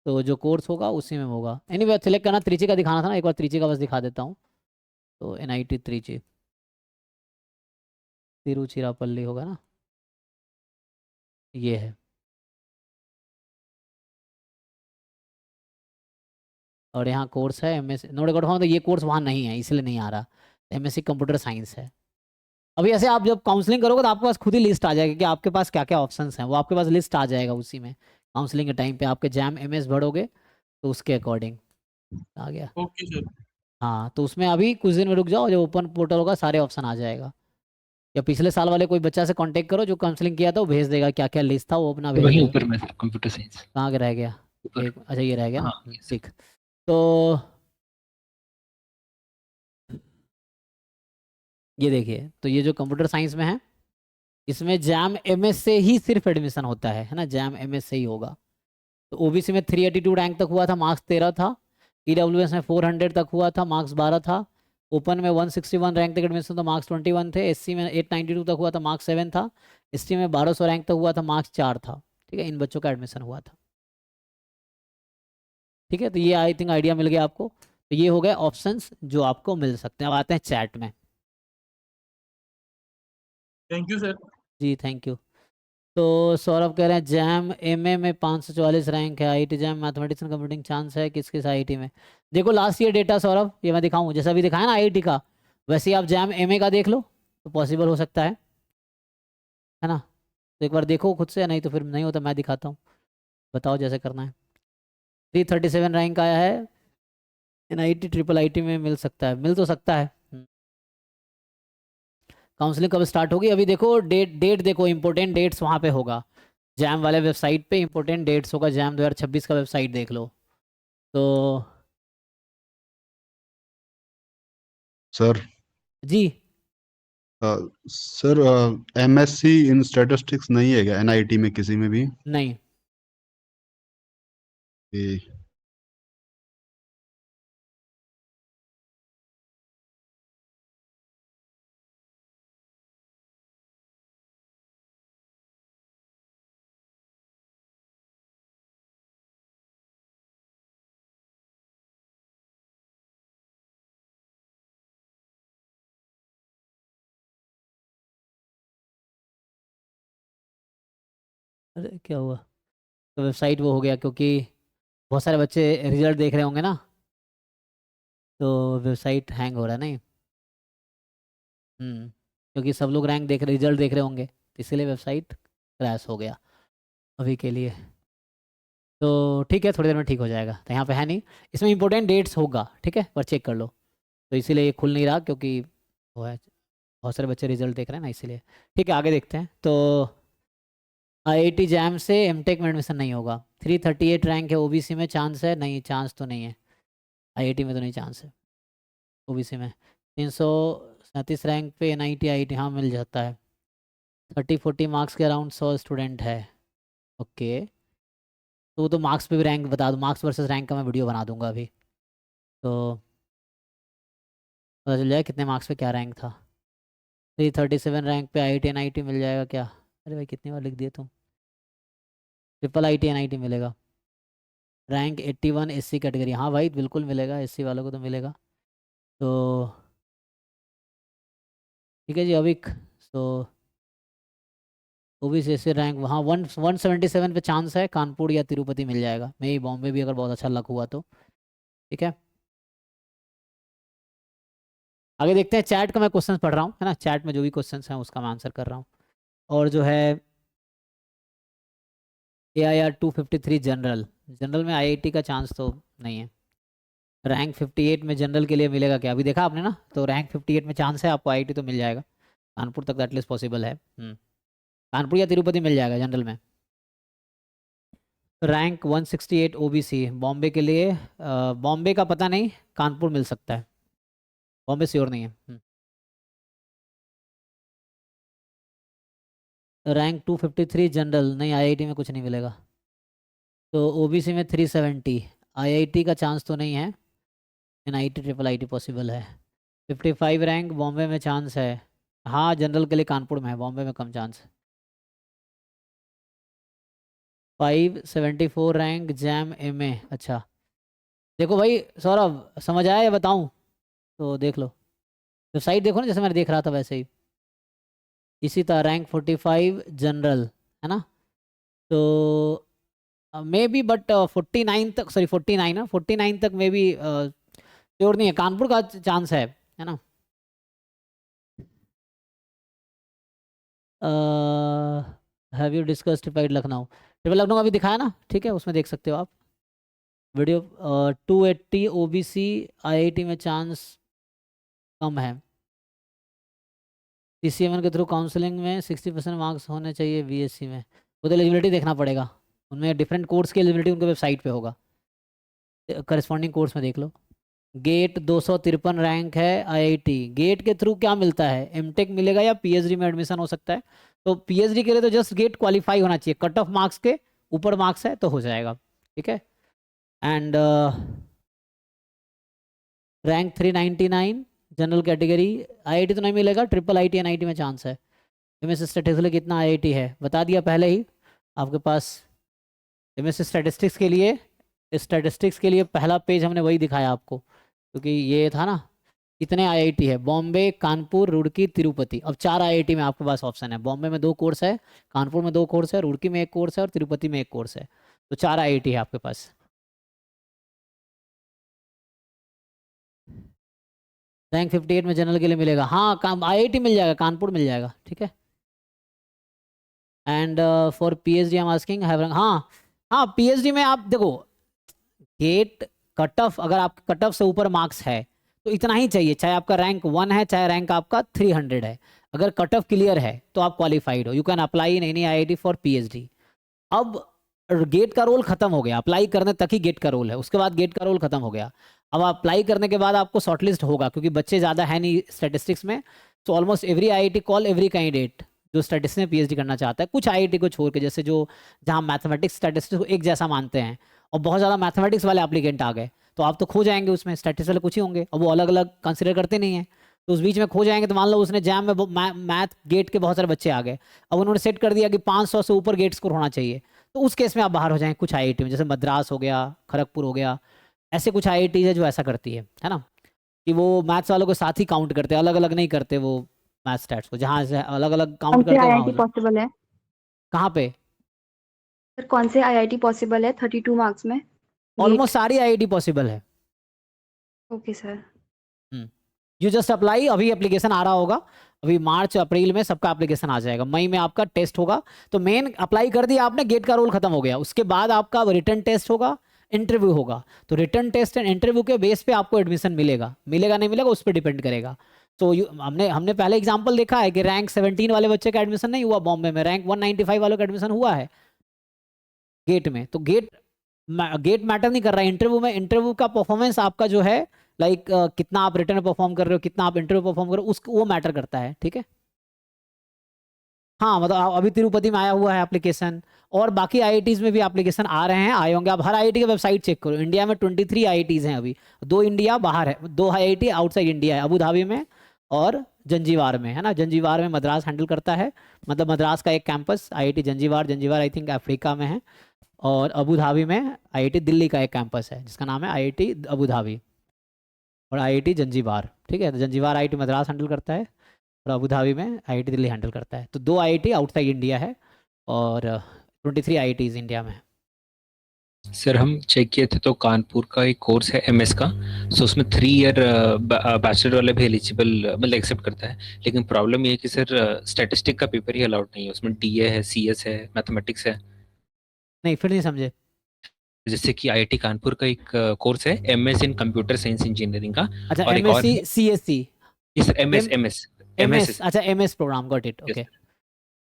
तो जो कोर्स होगा उसी में होगा। एनीवे सिलेक्ट करना, त्रिची का दिखाना था ना, एक बार त्रिची का बस दिखा देता हूँ। तो एनआईटी त्रिची, तिरुचिरापल्ली होगा ना, ये है। और यहाँ कोर्स है एमएससी नोट अकाउंट फाउंड, तो ये कोर्स वहाँ नहीं है, इसलिए नहीं आ रहा। एमएससी कंप्यूटर साइंस है। अभी ऐसे आप जब काउंसलिंग करोगे तो आपके पास खुद ही लिस्ट आ जाएगी कि आपके पास क्या क्या ऑप्शंस हैं, वो आपके पास लिस्ट आ जाएगा उसी में। काउंसलिंग के टाइम पे आपके जैम एमएस भरोगे तो उसके अकॉर्डिंग आ गया। Okay sir. हाँ तो उसमें अभी कुछ दिन में रुक जाओ, जब ओपन पोर्टल होगा सारे ऑप्शन आ जाएगा। या पिछले साल वाले कोई बच्चा से कांटेक्ट करो जो काउंसलिंग किया था, वो भेज देगा क्या क्या लिस्ट था, वो अपना भेज वहीं देगा। ऊपर में कंप्यूटर साइंस कहाँ के रह गया ऊपर। एक, अच्छा ये रह गया ना। हाँ ये सर। ठीक, तो ये देखिए, तो ये जो कंप्यूटर साइंस में है, इसमें जैम एमएस से ही सिर्फ एडमिशन होता है ना, जैम एमएस से ही होगा। तो ओबीसी में 382 रैंक तक हुआ था, मार्क्स 13 था। ईडब्ल्यूएस में 400 तक हुआ था, मार्क्स 12 था। ओपन में 161 रैंक तक एडमिशन था, मार्क्स 21 थे। एससी में 892 तक हुआ था, मार्क्स 7 था। एसटी में 1200 रैंक तक हुआ था, मार्क्स 4 था। ठीक है, इन बच्चों का एडमिशन हुआ था। ठीक है, तो ये आई थिंक आइडिया मिल गया आपको। तो ये हो गए ऑप्शंस जो आपको मिल सकते हैं। अब आते हैं चैट में। Thank you sir. जी थैंक यू। तो सौरभ कह रहे हैं जैम एमए में 544 रैंक है, IT jam mathematics and computing chance है किस किस आईटी में। देखो लास्ट ईयर डेटा सौरभ, ये मैं दिखाऊं जैसा भी दिखाया ना आईटी का, वैसे ही आप जैम एमए का देख लो तो पॉसिबल हो सकता है ना। तो एक बार देखो खुद से, नहीं तो फिर नहीं होता मैं दिखाता हूँ, बताओ जैसे करना है। 337 रैंक आया है, NIT ट्रिपल IIT में मिल सकता है, मिल तो सकता है। काउंसलिंग कब स्टार्ट होगी? अभी देखो डेट देखो, इंपॉर्टेंट डेट्स वहाँ पे होगा, जैम वाले वेबसाइट पे इंपॉर्टेंट डेट्स होगा, जैम 2026 का वेबसाइट देख लो। तो सर जी सर MSc इन स्टैटिस्टिक्स नहीं है क्या NIT में किसी में भी? नहीं, ये अरे क्या हुआ? तो वेबसाइट वो हो गया क्योंकि बहुत सारे बच्चे रिजल्ट देख रहे होंगे ना, तो वेबसाइट हैंग हो रहा है। नहीं, क्योंकि सब लोग रैंक देख रहे, रिजल्ट देख रहे होंगे, तो इसीलिए वेबसाइट क्रैश हो गया अभी के लिए। तो ठीक है, थोड़ी देर में ठीक हो जाएगा। तो यहाँ पे है नहीं, इसमें इंपॉर्टेंट डेट्स होगा, ठीक है, पर चेक कर लो। तो इसीलिए ये खुल नहीं रहा, क्योंकि वो है, बहुत सारे बच्चे रिजल्ट देख रहे हैं ना, इसीलिए। ठीक है, आगे देखते हैं। तो IIT जैम से MTech में एडमिशन नहीं होगा। 338 रैंक है, OBC में चांस है? नहीं, चांस तो नहीं है, IIT में तो नहीं चांस है, OBC में। 337 रैंक पे NIT IIT हाँ मिल जाता है। 30-40 मार्क्स के अराउंड 100 स्टूडेंट है, ओके। तो वो तो मार्क्स पे भी रैंक बता दूँ, मार्क्स वर्सेस रैंक का मैं वीडियो बना दूंगा अभी, तो पता चल जाए कितने मार्क्स पे क्या रैंक था। 337 रैंक पे IIT NIT मिल जाएगा क्या? अरे भाई कितनी बार लिख दिए तुम, ट्रिपल IIT NIT मिलेगा। रैंक 81 SC कैटेगरी, हाँ भाई बिल्कुल मिलेगा, SC वालों को तो मिलेगा। तो ठीक है जी, अविक। सो OBC SC रैंक वहाँ 177 पे चांस है, कानपुर या तिरुपति मिल जाएगा, मे ही बॉम्बे भी, अगर बहुत अच्छा लक हुआ तो। ठीक है, आगे देखते हैं। चैट का मैं क्वेश्चन पढ़ रहा हूँ, है ना, चैट में जो भी क्वेश्चन हैं उसका मैं आंसर कर रहा हूँ। और जो है AIR 253 जनरल, जनरल में IIT का चांस तो नहीं है। रैंक 58 में जनरल के लिए मिलेगा क्या? अभी देखा आपने ना, तो रैंक 58 में चांस है आपको, IIT तो मिल जाएगा, कानपुर तक एटलीस्ट पॉसिबल है। कानपुर या तिरुपति मिल जाएगा जनरल में। रैंक 168 OBC बॉम्बे के लिए, बॉम्बे का पता नहीं, कानपुर मिल सकता है, बॉम्बे श्योर नहीं है। रैंक 253 जनरल, नहीं IIT में कुछ नहीं मिलेगा। तो OBC में 370, IIT का चांस तो नहीं है, NIT ट्रिपल IIT पॉसिबल है। 55 रैंक बॉम्बे में चांस है, हाँ जनरल के लिए कानपुर में है, बॉम्बे में कम चांस है। 574 रैंक जैम MA, अच्छा देखो भाई सौरभ, समझ आया या बताऊँ? तो देख लो, वेबसाइट देखो ना, जैसे मैंने देख रहा था वैसे ही, इसी तरह रैंक 45 जनरल, है ना। तो मे बी, बट 49 तक, सॉरी 49 है, 49 तक मे बी श्योर नहीं है, कानपुर का चांस है ना। Have you discuss triple Lucknow? Triple Lucknow अभी दिखाया ना, ठीक है, उसमें देख सकते हो आप वीडियो। 280 OBC IIT में चांस कम है। CCMN के थ्रू काउंसलिंग में 60% मार्क्स होने चाहिए BSc में, वो तो एलिजिबिलिटी देखना पड़ेगा, उनमें डिफरेंट कोर्स की एलिजिबिलिटी उनके वेबसाइट पे होगा, करस्पॉन्डिंग कोर्स में देख लो। गेट 253 रैंक है IIT, गेट के थ्रू क्या मिलता है? MTech मिलेगा या PhD में एडमिशन हो सकता है। तो PhD के लिए तो जस्ट गेट क्वालिफाई होना चाहिए, कट ऑफ मार्क्स के ऊपर मार्क्स है तो हो जाएगा, ठीक है। And rank 399 general category, IIT तो नहीं मिलेगा, ट्रिपल IIT NIT में चांस है। MS स्टैटिस्टिक्स के लिए कितना IIT है बता दिया पहले ही आपके पास। MS स्टैटिस्टिक्स के लिए पहला पेज हमने वही दिखाया आपको, क्योंकि ये था ना, कितने IIT है, बॉम्बे, कानपुर, रुड़की, तिरुपति। अब 4 IIT में आपके पास ऑप्शन है, बॉम्बे में 2 कोर्स है, कानपुर में 2 कोर्स है, रुड़की में 1 कोर्स है और तिरुपति में 1 कोर्स है, तो 4 IIT है आपके पास। रैंक 58 में जनरल के लिए मिलेगा, हाँ IIT मिल जाएगा, कानपुर मिल जाएगा, ठीक है। And for PhD I am asking हाँ हाँ, पीएचडी में आप देखो, गेट कट ऑफ, अगर आपके कट ऑफ से ऊपर मार्क्स है तो इतना ही चाहिए, चाहे आपका रैंक 1 है चाहे रैंक आपका 300 है। अगर कट ऑफ क्लियर है तो आप क्वालिफाइड हो, you can apply in any IIT for PhD. अब गेट का रोल खत्म हो गया, अप्लाई करने तक ही गेट का रोल है, उसके बाद गेट का रोल खत्म हो गया। अब अप्लाई करने के बाद आपको शॉर्टलिस्ट होगा, क्योंकि बच्चे ज़्यादा है नहीं स्टैटिस्टिक्स में, तो almost every IIT call every candidate जो स्टैटिस्टिक्स में पीएचडी करना चाहता है। कुछ आईआईटी को छोड़ के, जैसे जो जहाँ मैथमेटिक्स स्टैटिस्टिक्स को एक जैसा मानते हैं और बहुत ज़्यादा मैथमेटिक्स वाले एप्लीकेंट आ गए, तो आप तो खो जाएंगे उसमें, स्टैटिस्टिक्स वाले कुछ ही होंगे और वो अलग अलग कंसिडर करते नहीं हैं, तो उस बीच में खो जाएंगे। तो मान लो उसने जैम में मैथ गेट के बहुत सारे बच्चे आ गए, अब उन्होंने सेट कर दिया कि 500 से ऊपर गेट स्कोर होना चाहिए, तो उस केस में आप बाहर हो जाएंगे। कुछ आईआईटी में, जैसे मद्रास हो गया, खड़गपुर हो गया, ऐसे कुछ आईआईटी है जो ऐसा करती है ना, कि वो मैथ्स वालों को साथ ही काउंट करते हैं, अलग अलग नहीं करते वो मैथ स्टैट्स को, जहाँ से अलग अलग कौन काउंट से करते हैं आईआईटी वहाँ। पॉसिबल है कहाँ पे? सर? कौन से आईआईटी पॉसिबल है 32 मार्क्स में? ऑलमोस्ट सारी आईआईटी पॉसिबल है। Okay sir. You just apply, अभी एप्लीकेशन आ रहा होगा, अभी मार्च अप्रैल में सबका एप्लीकेशन आ जाएगा, मई में आपका टेस्ट होगा। तो मेन अप्लाई कर दिया आपने, गेट का रोल खत्म हो गया, उसके बाद आपका रिटर्न टेस्ट होगा, इंटरव्यू होगा। तो रिटर्न टेस्ट एंड इंटरव्यू के बेस पे आपको एडमिशन मिलेगा, मिलेगा नहीं मिलेगा उस पर डिपेंड करेगा। तो हमने पहले एग्जाम्पल देखा है कि रैंक 17 वाले बच्चे का एडमिशन नहीं हुआ बॉम्बे में, रैंक 195 वालों का एडमिशन हुआ है गेट में। तो गेट मैटर नहीं कर रहा है इंटरव्यू में, इंटरव्यू का परफॉर्मेंस आपका जो है, लाइक कितना आप रिटर्न परफॉर्म कर रहे हो, कितना आप इंटरव्यू परफॉर्म कर रहे हो, वो मैटर करता है, ठीक है। हाँ मतलब अभी तिरुपति में आया हुआ है एप्लीकेशन, और बाकी आईआईटीज में भी एप्लीकेशन आ रहे हैं, आए होंगे। आप हर आईआईटी की वेबसाइट चेक करो, इंडिया में 23 आईआईटीज हैं अभी, 2 इंडिया बाहर है, 2 आईआईटी आउटसाइड इंडिया है, अबू धाबी में और जंजीबार में, है ना। जंजीबार में मद्रास हैंडल करता है, मतलब मद्रास का एक campus IIT Zanzibar I think Africa में है, और अबू धाबी में आईआईटी दिल्ली का एक कैंपस है जिसका नाम है आईआईटी अबू धाबी और आईआईटी जंजीबार, ठीक है। तो जंजीबार आईआईटी मद्रास हैंडल करता है और अबू धाबी में आईआईटी दिल्ली हैंडल करता है। तो 2 आईआईटी आउटसाइड इंडिया है और 23 आईआईटीज इंडिया में है। सर हम चेक किए थे तो कानपुर का एक कोर्स है एमएस का, सो उसमें 3 ईयर बैचलर वाले भी एलिजिबल मतलब एक्सेप्ट करता है, लेकिन प्रॉब्लम ये है कि सर स्टैटिस्टिक का पेपर ही अलाउड नहीं है, उसमें डीए है, सीएस है, मैथमेटिक्स है। नहीं फिर नहीं समझे। जैसे कि आईआईटी कानपुर का एक कोर्स है MS in computer science engineering का, अच्छा और एक और एमएससी सीएससी इस एमएस एमएस, अच्छा MS programme, got it, okay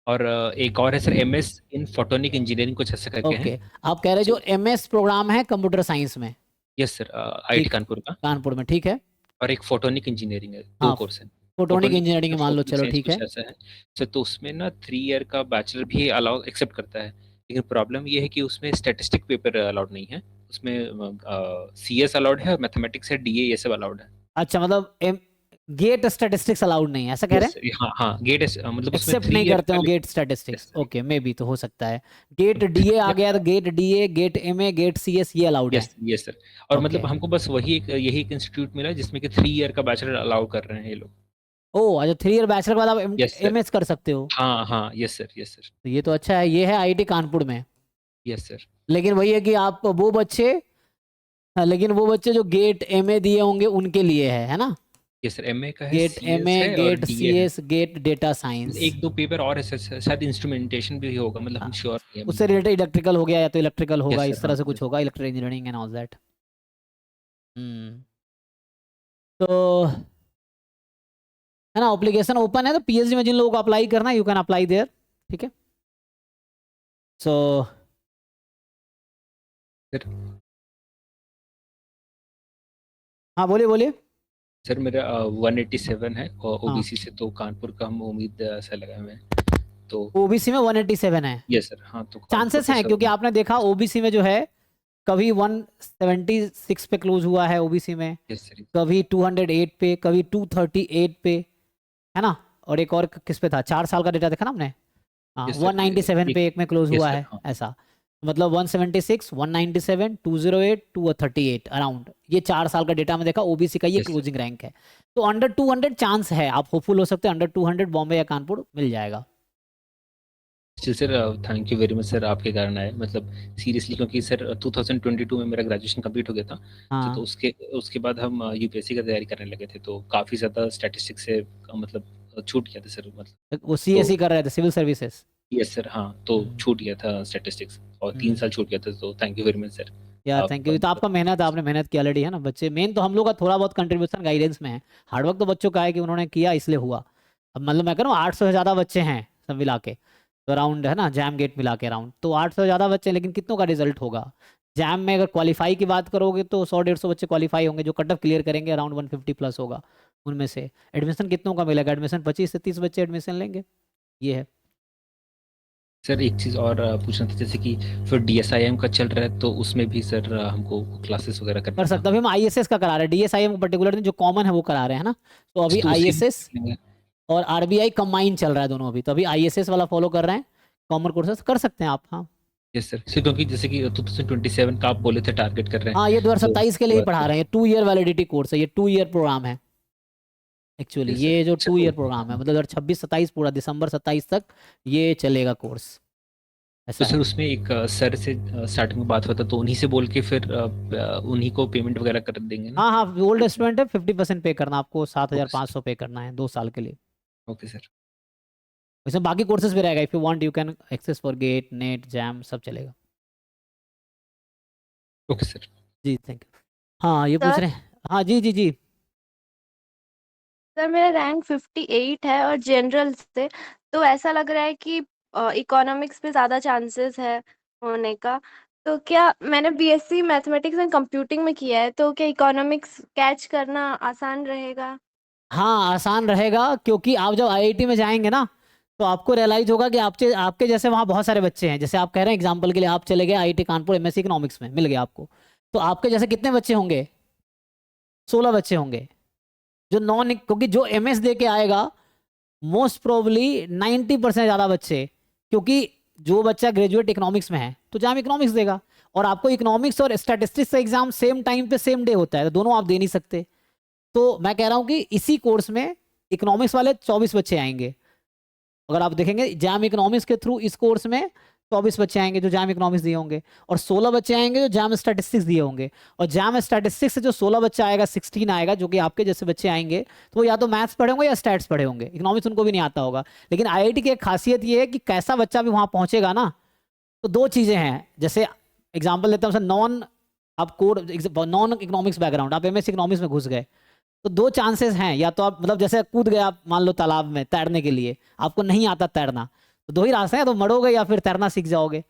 और एक और है sir MS in photonic engineering कुछ ऐसा करके है। ओके। आप कह रहे जो एमएस प्रोग्राम है कंप्यूटर साइंस में? यस सर, आईआईटी कानपुर का, कानपुर में, ठीक है। और एक फोटोनिक इंजीनियरिंग है, 2 हाँ, कोर्स है। फोटोनिक इंजीनियरिंग मान लो, चलो साइंस ठीक है। कुछ ऐसा है सर, तो उसमें ना 3 ईयर का बैचलर भी अलाउ एक्सेप्ट करता है, लेकिन प्रॉब्लम ये है कि उसमें स्टैटिस्टिक पेपर अलाउड नहीं है, उसमें सीएस अलाउड है और मैथमेटिक्स है, डीए ये सब अलाउड है। अच्छा मतलब गेट स्टैटिस्टिक्स अलाउड नहीं है, ऐसा कह रहे हैं? हाँ हाँ, गेट मतलब उसमें एक्सेप्ट 3 नहीं ईयर करते हो पहले। GATE statistics, Yes, okay, may be तो हो सकता है। गेट डीए आ गया तो GATE DA, GATE MA, GATE CS ये अलाउड है। यस यस सर, और मतलब Okay. हमको बस यही एक इंस्टीट्यूट मिला जिसमें कि 3 ईयर का बैचलर अलाउ कर रहे हैं ये लोग। ओह अच्छा, 3 ईयर बैचलर के बाद आप Yes, sir. एमएस कर सकते हो, हाँ हाँ, यस सर यस सर तो ये तो अच्छा है। ये है आईआईटी कानपुर में, यस सर। लेकिन वही है कि आप वो बच्चे, हाँ, लेकिन वो बच्चे जो गेट एमए दिए होंगे उनके लिए है ना। यस सर, एमए का है, गेट CS एमए, है और गेट DA है। CS, gate data science, 1-2 paper और है सर, शायद इंस्ट्रूमेंटेशन भी होगा, मतलब हम श्योर नहीं है। उससे रिलेटेड इलेक्ट्रिकल हो गया या तो इलेक्ट्रिकल होगा, Yes, इस sir, तरह हाँ, से कुछ yes. होगा, electrical engineering and all that. तो है ना, एप्लीकेशन ओपन है, तो पीएचडी में जिन लोगों को अप्लाई करना है यू कैन अप्लाई देयर, ठीक है। सो सर हाँ बोलिए बोलिए। सर मेरा 187 है और ओबीसी से, तो कानपुर का हम उम्मीद ऐसा लगाए हुए हैं, तो ओबीसी में 187 है, यस सर। हाँ तो चांसेस हैं, क्योंकि आपने देखा ओबीसी में जो है कभी 176 पे क्लोज हुआ है ओबीसी में, यस सर, कभी 208 पे, कभी 238 पे, है ना। और एक और किस पे था, 4 साल का डेटा देखा ना हमने, हाँ Yes, sir. 197 पे एक में क्लोज Yes, हुआ sir, है, हाँ. ऐसा मतलब 176, 197, 208, 238 अराउंड, ये 4 साल का डेटा में देखा ओबीसी का, ये Yes, sir. क्लोजिंग रैंक है। तो अंडर 200 चांस है, आप होपफुल हो सकते हैं, अंडर 200 बॉम्बे या कानपुर मिल जाएगा। जी sir, thank you very much sir, आपके कारण आए, मतलब सीरियसली, क्योंकि सर 2022 में मेरा ग्रेजुएशन कंप्लीट हो गया था, हाँ तो उसके बाद हम यूपीएससी का तैयारी करने लगे थे, तो काफ़ी ज़्यादा स्टैटिस्टिक्स से मतलब छूट गया था सर, मतलब वो सीएससी कर रहे थे, सिविल सर्विसेज। यस सर, हाँ तो हम्म। छूट गया था स्टैटिस्टिक्स और 3 साल छूट गया था, तो thank you very much sir. यार आप थैंक यू। तो आपका मेहनत, आपने मेहनत की ऑलरेडी है ना। बच्चे मेन तो हम लोग का थोड़ा बहुत कंट्रीब्यूशन गाइडेंस में है, हार्डवर्क तो बच्चों का है कि उन्होंने किया इसलिए हुआ। अब मतलब मैं कह रहा हूँ 800 से ज़्यादा बच्चे हैं सब मिला के, तो अराउंड है ना, जैम गेट मिला के अराउंड तो 800 से ज़्यादा बच्चे हैं, लेकिन कितनों का रिजल्ट होगा। जैम में अगर क्वालिफाई की बात करोगे तो 100-150 बच्चे क्वालिफाई होंगे, जो कट ऑफ क्लियर करेंगे अराउंड 150 प्लस होगा। उनमें से एडमिशन कितनों का मिलेगा, एडमिशन 25 से 30 बच्चे एडमिशन लेंगे, ये है। सर एक चीज़ और पूछना था, जैसे कि फिर DSIM का चल रहा है तो उसमें भी सर हमको क्लासेस वगैरह कर करना था, सकते, अभी हम आईएसएस का करा रहे हैं, DSIM पर्टिकुलर जो कॉमन है वो करा रहे हैं ना। तो अभी तो उसकी आईएसएस और आरबीआई कंबाइन चल रहा है दोनों अभी, तो अभी आईएसएस वाला फॉलो कर रहे हैं। कॉमन कोर्सेस कर सकते हैं आप, हाँ। यस सर, क्योंकि जैसे कि 2027 का आप बोले थे टारगेट कर रहे हाँ ये हैं, तो 2027 के लिए ही पढ़ा रहे हैं, 2 ईयर वैलिडिटी कोर्स है ये, 2 ईयर प्रोग्राम है एक्चुअली। यस ये सर। जो अच्छा 2 ईयर तो प्रोग्राम है, मतलब 2026-27 पूरा दिसंबर 27 तक ये चलेगा कोर्स, तो ऐसा सर है। उसमें एक सर से स्टार्टिंग में बात हुआ था, तो उन्हीं से बोल के फिर उन्हीं को पेमेंट वगैरह कर देंगे ना? हाँ हाँ, ओल्ड स्टूडेंट है, 50% पे करना आपको, ओके सर। 7,500 पे करना है 2 साल के लिए। Okay sir. इसमें बाकी कोर्सेज भी रहेगा, if you want you can access for GATE NET JAM सब चलेगा। Okay sir. जी थैंक यू। हाँ ये पूछ सर रहे हैं, हाँ जी जी जी। सर मेरा रैंक 58 है और जनरल से, तो ऐसा लग रहा है कि इकोनॉमिक्स में ज़्यादा चांसेस है होने का। तो क्या मैंने बीएससी मैथमेटिक्स एंड कंप्यूटिंग में किया है, तो क्या इकोनॉमिक्स कैच करना आसान रहेगा? हाँ आसान रहेगा, क्योंकि आप जब आईआईटी में जाएंगे ना, तो आपको रियलाइज होगा कि आपके आपके जैसे वहाँ बहुत सारे बच्चे हैं। जैसे आप कह रहे हैं एग्जाम्पल के लिए, आप चले गए आईआईटी कानपुर, एमएससी इकोनॉमिक्स में मिल गया आपको, तो आपके जैसे कितने बच्चे होंगे, 16 बच्चे होंगे जो नॉन, क्योंकि जो एमएस दे के आएगा मोस्ट प्रोबली 90% ज़्यादा बच्चे, क्योंकि जो बच्चा ग्रेजुएट इकोनॉमिक्स में है तो जाम इकोनॉमिक्स देगा, और आपको इकोनॉमिक्स और स्टैटिस्टिक्स का एग्जाम सेम टाइम पे सेम डे होता है, तो दोनों आप दे नहीं सकते। तो मैं कह रहा हूँ कि इसी कोर्स में इकोनॉमिक्स वाले 24 बच्चे आएंगे। अगर आप देखेंगे जैम इकोनॉमिक्स के थ्रू इस कोर्स में 24 बच्चे आएंगे जो जैम इकोनॉमिक्स दिए होंगे, और 16 बच्चे आएंगे जो जैम स्टैटिस्टिक्स दिए होंगे। और जैम स्टैटिस्टिक्स से जो 16 बच्चा आएगा, 16 आएगा, जो कि आपके जैसे बच्चे आएंगे, तो वो या तो मैथ्स पढ़े होंगे या स्टैट्स पढ़े होंगे, इकोनॉमिक्स उनको भी नहीं आता होगा। लेकिन आईआईटी की एक खासियत ये है कि कैसा बच्चा भी वहाँ पहुंचेगा ना, तो दो चीज़ें हैं। जैसे एग्जाम्पल देता हूँ, नॉन आप कोड नॉन इकोनॉमिक्स बैकग्राउंड, आप एमएस इकोनॉमिक्स में घुस गए, तो दो चांसेस हैं, या तो आप मतलब जैसे कूद गए आप मान लो तालाब में तैरने के लिए, आपको नहीं आता तैरना, तो दो ही रास्ते हैं, तो मरोगे या फिर तैरना सीख जाओगे।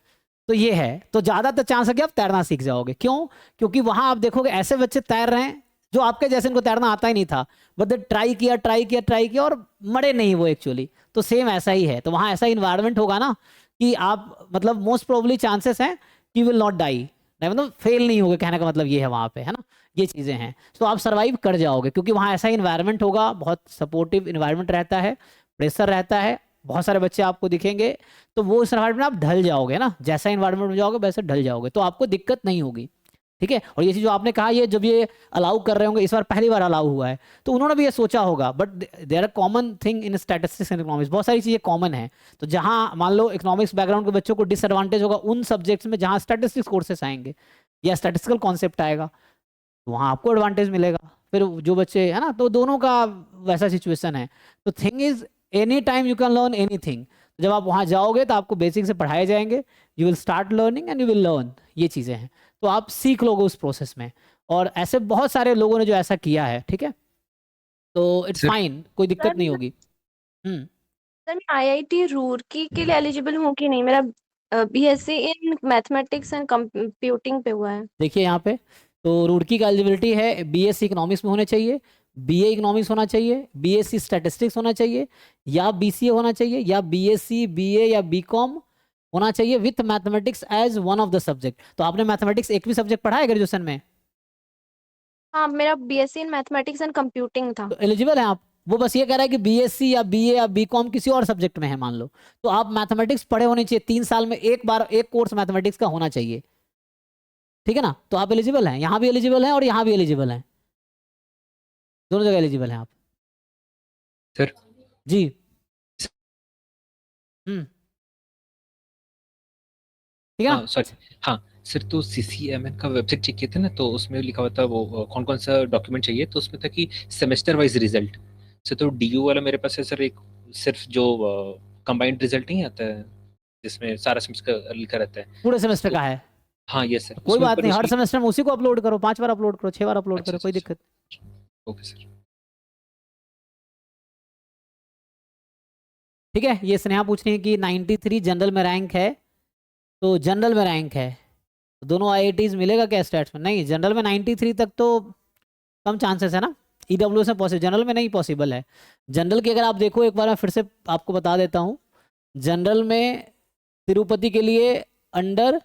तो ये है, तो ज़्यादातर चांस है कि आप तैरना सीख जाओगे। क्यों? क्योंकि वहां आप देखोगे ऐसे बच्चे तैर रहे हैं जो आपके जैसे इनको तैरना आता ही नहीं था, बट ट्राई किया ट्राई किया ट्राई किया और मरे नहीं वो एक्चुअली। तो सेम ऐसा ही है, तो वहाँ ऐसा इन्वायरमेंट होगा ना कि आप मतलब मोस्ट प्रोबेबली चांसेस हैं कि विल नॉट डाई, नहीं मतलब फेल नहीं होगे, कहने का मतलब ये है वहाँ पे, है ना। ये चीज़ें हैं, तो आप सर्वाइव कर जाओगे, क्योंकि वहाँ ऐसा इन्वायरमेंट होगा, बहुत सपोर्टिव इन्वायरमेंट रहता है, प्रेशर रहता है, बहुत सारे बच्चे आपको दिखेंगे, तो वो इस इन्वायरमेंट में आप ढल जाओगे ना, जैसा इन्वायरमेंट में जाओगे वैसे ढल जाओगे, तो आपको दिक्कत नहीं होगी। ठीक है। और ये चीज़ जो आपने कहा, ये जब ये अलाउ कर रहे होंगे, इस बार पहली बार अलाउ हुआ है, तो उन्होंने भी ये सोचा होगा, but there are common thing in statistics and economics, बहुत सारी चीज़ें कॉमन है। तो जहाँ मान लो इकोनॉमिक्स बैकग्राउंड के बच्चों को डिसएडवांटेज होगा उन सब्जेक्ट्स में जहाँ स्टैटिस्टिक्स कोर्सेस आएंगे या स्टैटिस्टिकल कॉन्सेप्ट आएगा, वहाँ आपको एडवांटेज मिलेगा। फिर जो बच्चे है ना, तो दोनों का वैसा सिचुएशन है। तो thing is any time you can learn anything. जब आप वहाँ जाओगे तो आपको बेसिक से पढ़ाए जाएंगे, you will start learning and you will learn, ये चीज़ें हैं, तो आप सीख लोगे उस प्रोसेस में। और ऐसे बहुत सारे लोगों ने जो ऐसा किया है, ठीक है, तो इट्स सर फाइन, कोई दिक्कत सर नहीं होगी। हम्म। सर मैं आईआईटी रूरकी के लिए एलिजिबल हूँ कि नहीं? मेरा BSc in mathematics and computing पे हुआ है। देखिए यहाँ पे, तो रुड़की का एलिजिबिलिटी है, बीएससी इकोनॉमिक्स में होने चाहिए, बीए इकोनॉमिक्स होना चाहिए, बीएससी स्टैटिस्टिक्स होना चाहिए, या बीसीए होना चाहिए, या बीएससी बीए या बीकॉम होना चाहिए with mathematics as one of the subject. तो आपने मैथमेटिक्स एक भी सब्जेक्ट पढ़ा है ग्रेजुएशन में? हाँ, मेरा BSc in mathematics and computing था। तो एलिजिबल हैं आप। वो बस ये कह रहा है कि बीएससी या बीए या बीकॉम किसी और सब्जेक्ट में है मान लो, तो आप मैथमेटिक्स पढ़े होने चाहिए, 3 साल में एक बार एक कोर्स मैथमेटिक्स का होना चाहिए, ठीक है ना। तो आप एलिजिबल हैं, यहाँ भी एलिजिबल हैं और यहाँ भी एलिजिबल हैं, दोनों जगह एलिजिबल हैं आप। सर जी। हम्म। ठीक है ना। हाँ सॉरी, हाँ सर, तो CCMN का वेबसाइट चेक किया था ना, तो उसमें लिखा हुआ था वो कौन कौन सा डॉक्यूमेंट चाहिए, तो उसमें था कि सेमेस्टर वाइज रिजल्ट। सर तो DU वाला मेरे पास है सर, एक सिर्फ जो कंबाइंड रिजल्ट नहीं आता है, जिसमें सारा सेमेस्टर लिखा रहता है। पूरे सेमेस्टर तो का है? हाँ यस सर, कोई उसमें बात पर नहीं, हर उसकी सेमेस्टर में उसी को अपलोड करो, 5 बार अपलोड करो, 6 बार अपलोड अच्छा करो, अच्छा कोई अच्छा, दिक्कत। Okay sir. ठीक है, ये स्नेहा पूछ रही है कि 93 जनरल में रैंक है, तो जनरल में रैंक है तो दोनों आईआईटीज मिलेगा क्या स्टैट्स में? नहीं, जनरल में 93 तक तो कम चांसेस है ना, ईडब्ल्यूएस में पॉसिबल, जनरल में नहीं पॉसिबल है। जनरल की अगर आप देखो, एक बार मैं फिर से आपको बता देता हूँ, जनरल में तिरुपति के लिए अंडर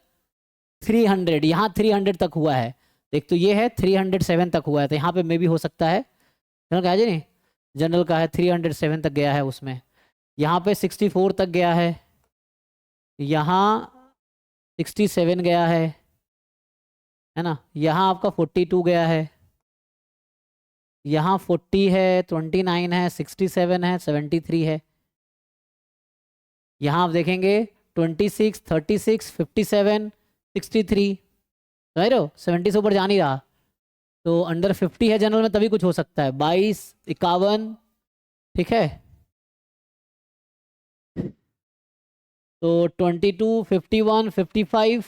300, यहाँ 300 तक हुआ है। एक तो ये है 307 तक हुआ है, तो यहाँ पे मे भी हो सकता है। जनरल का है जी नहीं, जनरल का है 307 तक गया है उसमें, यहाँ पे 64 तक गया है, यहाँ 67 गया है ना, यहाँ आपका 42 गया है, यहाँ 40 है, 29 है, 67 है, 73 है। यहाँ आप देखेंगे 26, 36, 57, 63, समझ रहे हो, 70 से ऊपर जा नहीं रहा, तो अंडर 50 है जनरल में, तभी कुछ हो सकता है। 22, 51, ठीक है, तो 22, 51, 55,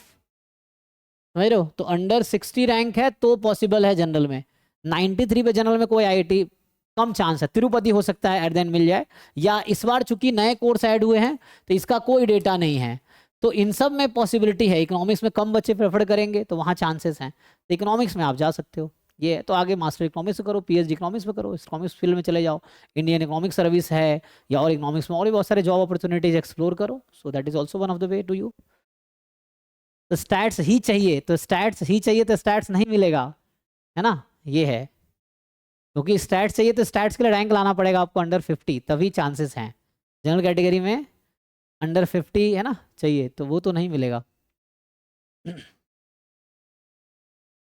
समझ रहे हो, तो अंडर 60 रैंक है तो पॉसिबल है जनरल में। 93 पे जनरल में कोई आईआईटी कम चांस है, तिरुपति हो सकता है एट देन मिल जाए, या इस बार चूंकि नए कोर्स ऐड हुए हैं तो इसका कोई डेटा नहीं है, तो इन सब में पॉसिबिलिटी है। इकोनॉमिक्स में कम बच्चे प्रेफर करेंगे तो वहाँ चांसेस हैं, तो इकोनॉमिक्स में आप जा सकते हो। ये है, तो आगे मास्टर इकोनॉमिक्स करो, पीएचडी इकोनॉमिक्स में करो, इकोनॉमिक्स फील्ड में चले जाओ, इंडियन इकोनॉमिक सर्विस है, या और इकोनॉमिक्स में और भी बहुत सारे जॉब अपॉर्चुनिटीज एक्सप्लोर करो। So that is also one of the way to you. तो स्टैट्स ही चाहिए, तो स्टैट्स ही चाहिए, तो स्टैट्स नहीं मिलेगा, है ना, ये है, क्योंकि स्टैट्स चाहिए तो स्टैट्स के लिए रैंक लाना पड़ेगा आपको अंडर 50, तभी चांसेस हैं। जनरल कैटेगरी में अंडर 50 है ना चाहिए, तो वो तो नहीं मिलेगा।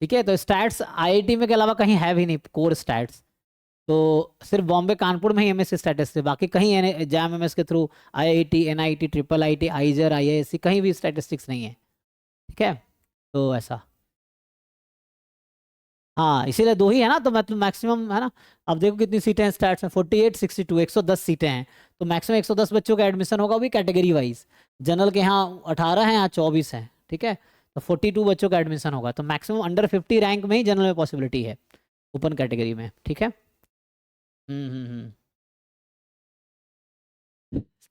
ठीक है, तो स्टैट्स आईआईटी में के अलावा कहीं है भी नहीं कोर स्टैट्स, तो सिर्फ बॉम्बे कानपुर में ही एमएससी स्टैटिस्टिक्स है, बाकी कहीं जैम एमएस के through IIT, NIT, triple IT, आइजर, IISc कहीं भी स्टैटिस्टिक्स नहीं है। ठीक है, तो ऐसा, हाँ इसीलिए दो ही है ना, तो मतलब मैक्सिमम है ना। अब देखो कितनी सीटें हैं स्टैट्स में, 48, 62, 110 सीटें हैं, तो मैक्सिमम 110 बच्चों का एडमिशन होगा, भी कैटेगरी वाइज। जनरल के यहाँ 18 हैं, यहाँ 24 हैं, ठीक है, तो 42 बच्चों का एडमिशन होगा, तो मैक्सिमम अंडर 50 रैंक में ही जनरल में पॉसिबिलिटी है, ओपन कैटेगरी में। ठीक है,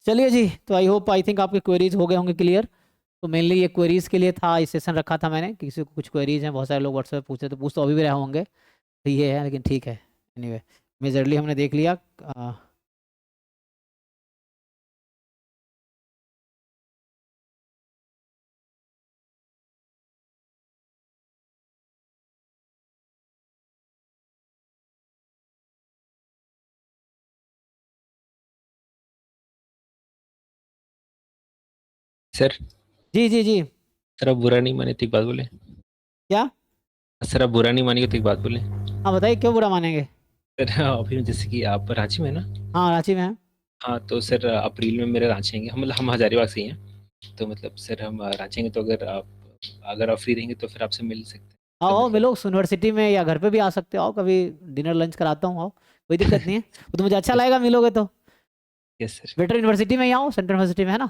चलिए जी, तो आई थिंक आपके क्वेरीज हो गए होंगे क्लियर। तो मेनली ये क्वेरीज के लिए था, इस सेशन रखा था मैंने, किसी को कुछ क्वेरीज हैं, बहुत सारे लोग व्हाट्सएप पूछ रहे, तो पूछ तो अभी भी रहे होंगे, तो ये है, लेकिन ठीक है, एनीवे मेजरली हमने देख लिया। सर जी जी जी, सर आप बुरा नहीं माने तो एक बात बोले। क्या? सर आप बुरा नहीं मानेंगे तो एक बात बोले। हाँ बताइए, क्यों बुरा मानेंगे? सर अभी जैसे कि आप रांची में है ना। हाँ रांची में है। हाँ तो सर अप्रैल में मेरे रांची आएंगे, हम हजारीबाग से ही हैं, तो मतलब सर हम रांची आएंगे, तो अगर आप फ्री रहेंगे तो फिर आपसे मिल सकते हैं। तो आओ मतलब मिलो यूनिवर्सिटी में, या घर पे भी आ सकते हो, आओ कभी डिनर लंच कराता हूँ, आओ, कोई दिक्कत नहीं है, वो तो मुझे अच्छा लगेगा मिलोगे तो। यस सर, बेटर यूनिवर्सिटी में ही आओ, सेंट्रल यूनिवर्सिटी में है ना।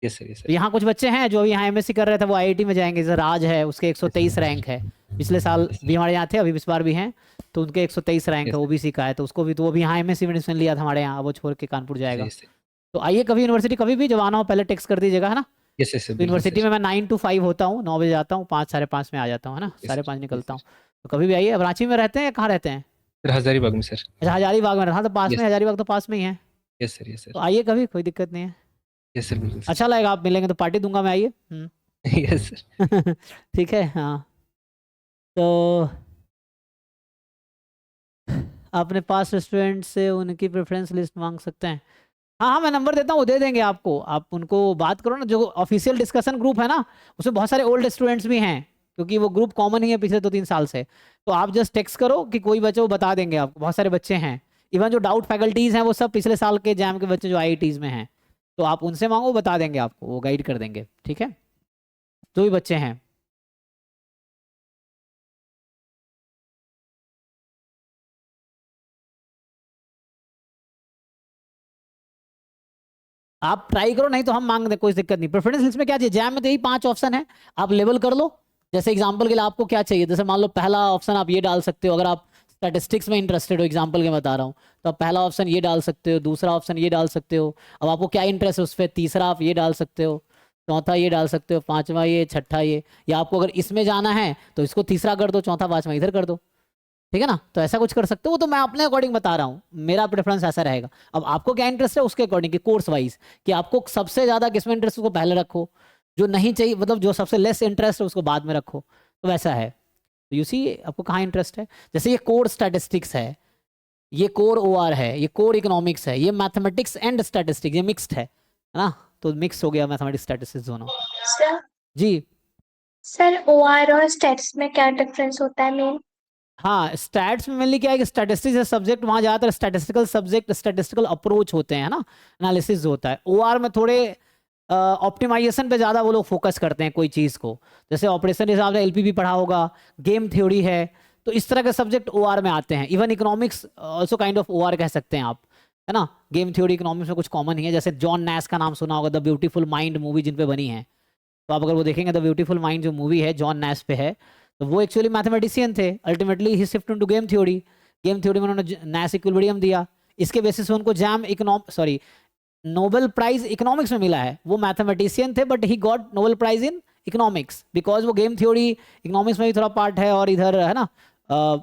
यस सर, यस तो यहाँ कुछ बच्चे हैं जो अभी यहाँ एमएससी कर रहे थे, वो आईआईटी में जाएंगे, जैसे राज है, उसके 123 रैंक है, पिछले साल भी हमारे यहाँ थे, अभी इस बार भी हैं, तो उनके 123 रैंक है, ओबीसी का है, तो उसको भी, तो वो भी यहाँ एमएससी में एडमिशन लिया था हमारे यहाँ, वो छोड़ के कानपुर जाएगा। यस तो आइए कभी यूनिवर्सिटी, कभी भी जब आना हो पहले टेक्स्ट कर दीजिएगा, है ना। यस सर, तो बिल्कुल यूनिवर्सिटी सर। में मैं 9 to 5 होता हूँ, 9 बजे आता हूँ, 5, 5:30 में आ जाता हूँ, है ना, यस सर, 5:30 निकलता यस हूँ। तो कभी भी आइए। अब रांची में रहते हैं या कहाँ रहते हैं? सर हजारीबाग में सर। अच्छा हजारीबाग में, हाँ तो पास में, यस हजारीबाग तो पास में ही है, यस सर, यस तो सर, आइए कभी, कोई दिक्कत नहीं है। यस सर, बिल्कुल सर। अच्छा लगेगा, आप मिलेंगे तो पार्टी दूंगा मैं, आइए। Yes sir. ठीक है, हाँ, तो अपने पास रेस्टोरेंट से उनकी प्रेफरेंस लिस्ट मांग सकते हैं। हाँ हाँ, मैं नंबर देता हूँ, वो दे देंगे आपको, आप उनको बात करो ना, जो ऑफिशियल डिस्कशन ग्रुप है ना, उसमें बहुत सारे ओल्ड स्टूडेंट्स भी हैं, क्योंकि वो ग्रुप कॉमन ही है पिछले 2-3 साल से, तो आप जस्ट टेक्स्ट करो कि कोई बच्चे, वो बता देंगे आपको, बहुत सारे बच्चे हैं, इवन जो डाउट फैकल्टीज हैं वो सब पिछले साल के जैम के बच्चे जो आईआईटीज में हैं, तो आप उनसे मांगो, बता देंगे आपको, वो गाइड कर देंगे। ठीक है, जो भी बच्चे हैं। आप ट्राई करो, नहीं तो हम मांग दें, कोई दिक्कत नहीं। प्रेफरेंस लिस्ट में क्या चाहिए, जैम में तो यही 5 ऑप्शन है, आप लेबल कर लो। जैसे एग्जांपल के लिए आपको क्या चाहिए, जैसे मान लो पहला ऑप्शन आप ये डाल सकते हो, अगर आप स्टैटिस्टिक्स में इंटरेस्टेड हो, एग्जांपल के बता रहा हूँ, तो आप पहला ऑप्शन ये डाल सकते हो, दूसरा ऑप्शन ये डाल सकते हो। अब आपको क्या इंटरेस्ट है उस पर, तीसरा आप ये डाल सकते हो, चौथा ये डाल सकते हो, पांचवा ये, छठा ये। या आपको अगर इसमें जाना है तो इसको तीसरा कर दो, चौथा पांचवा इधर कर दो, ठीक है ना। तो ऐसा कुछ कर सकते हो, वो तो मैं अपने अकॉर्डिंग बता रहा हूँ, मेरा प्रेफरेंस ऐसा रहेगा। अब आपको क्या इंटरेस्ट है उसके अकॉर्डिंग, कि कोर्स वाइज कि आपको सबसे ज्यादा किसमें इंटरेस्ट उसको पहले रखो, जो नहीं चाहिए मतलब जो सबसे लेस इंटरेस्ट है उसको बाद में रखो, तो वैसा है। तो यू सी आपको कहाँ इंटरेस्ट है। जैसे ये कोर स्टैटिस्टिक्स है, ये कोर ओआर है, ये कोर इकोनॉमिक्स है, ये मैथमेटिक्स एंड स्टैटिस्टिक्स, ये मिक्स्ड है ना। तो मिक्स हो गया मैथमेटिक्स स्टैटिस्टिक्स दोनों। सर जी सर ओआर और स्टैट्स में क्या डिफरेंस होता है मेन? हाँ, स्टैट्स में मेनली क्या है कि स्टैटिस्टिक्स है सब्जेक्ट, वहाँ ज़्यादातर स्टैटिस्टिकल सब्जेक्ट, स्टैटिस्टिकल अप्रोच होते हैं ना, एनालिसिस होता है। ओआर में थोड़े ऑप्टिमाइजेशन पे ज़्यादा वो लोग फोकस करते हैं कोई चीज़ को, जैसे ऑपरेशन के हिसाब से एलपीबी पढ़ा होगा, गेम थ्योरी है, तो इस तरह के सब्जेक्ट ओआर में आते हैं। Even economics also kind of OR कह सकते हैं आप, है ना। गेम थ्योरी इकोनॉमिक्स में कुछ कॉमन ही है, जैसे जॉन नैश का नाम सुना होगा, द ब्यूटीफुल माइंड मूवी जिन पे बनी है, तो आप अगर वो देखेंगे द ब्यूटीफुल माइंड जो मूवी है जॉन नैश पे है, तो वो एक्चुअली मैथमेटिशियन थे, अल्टीमेटली ही shift into game theory. Game theory में उन्होंने नैश इक्विलिब्रियम दिया, इसके बेसिस पे उनको नोबेल प्राइज इकोनॉमिक्स में मिला है। वो मैथमेटिशियन थे but he got Nobel prize in economics because वो गेम थ्योरी इकोनॉमिक्स में भी थोड़ा पार्ट है और इधर है ना,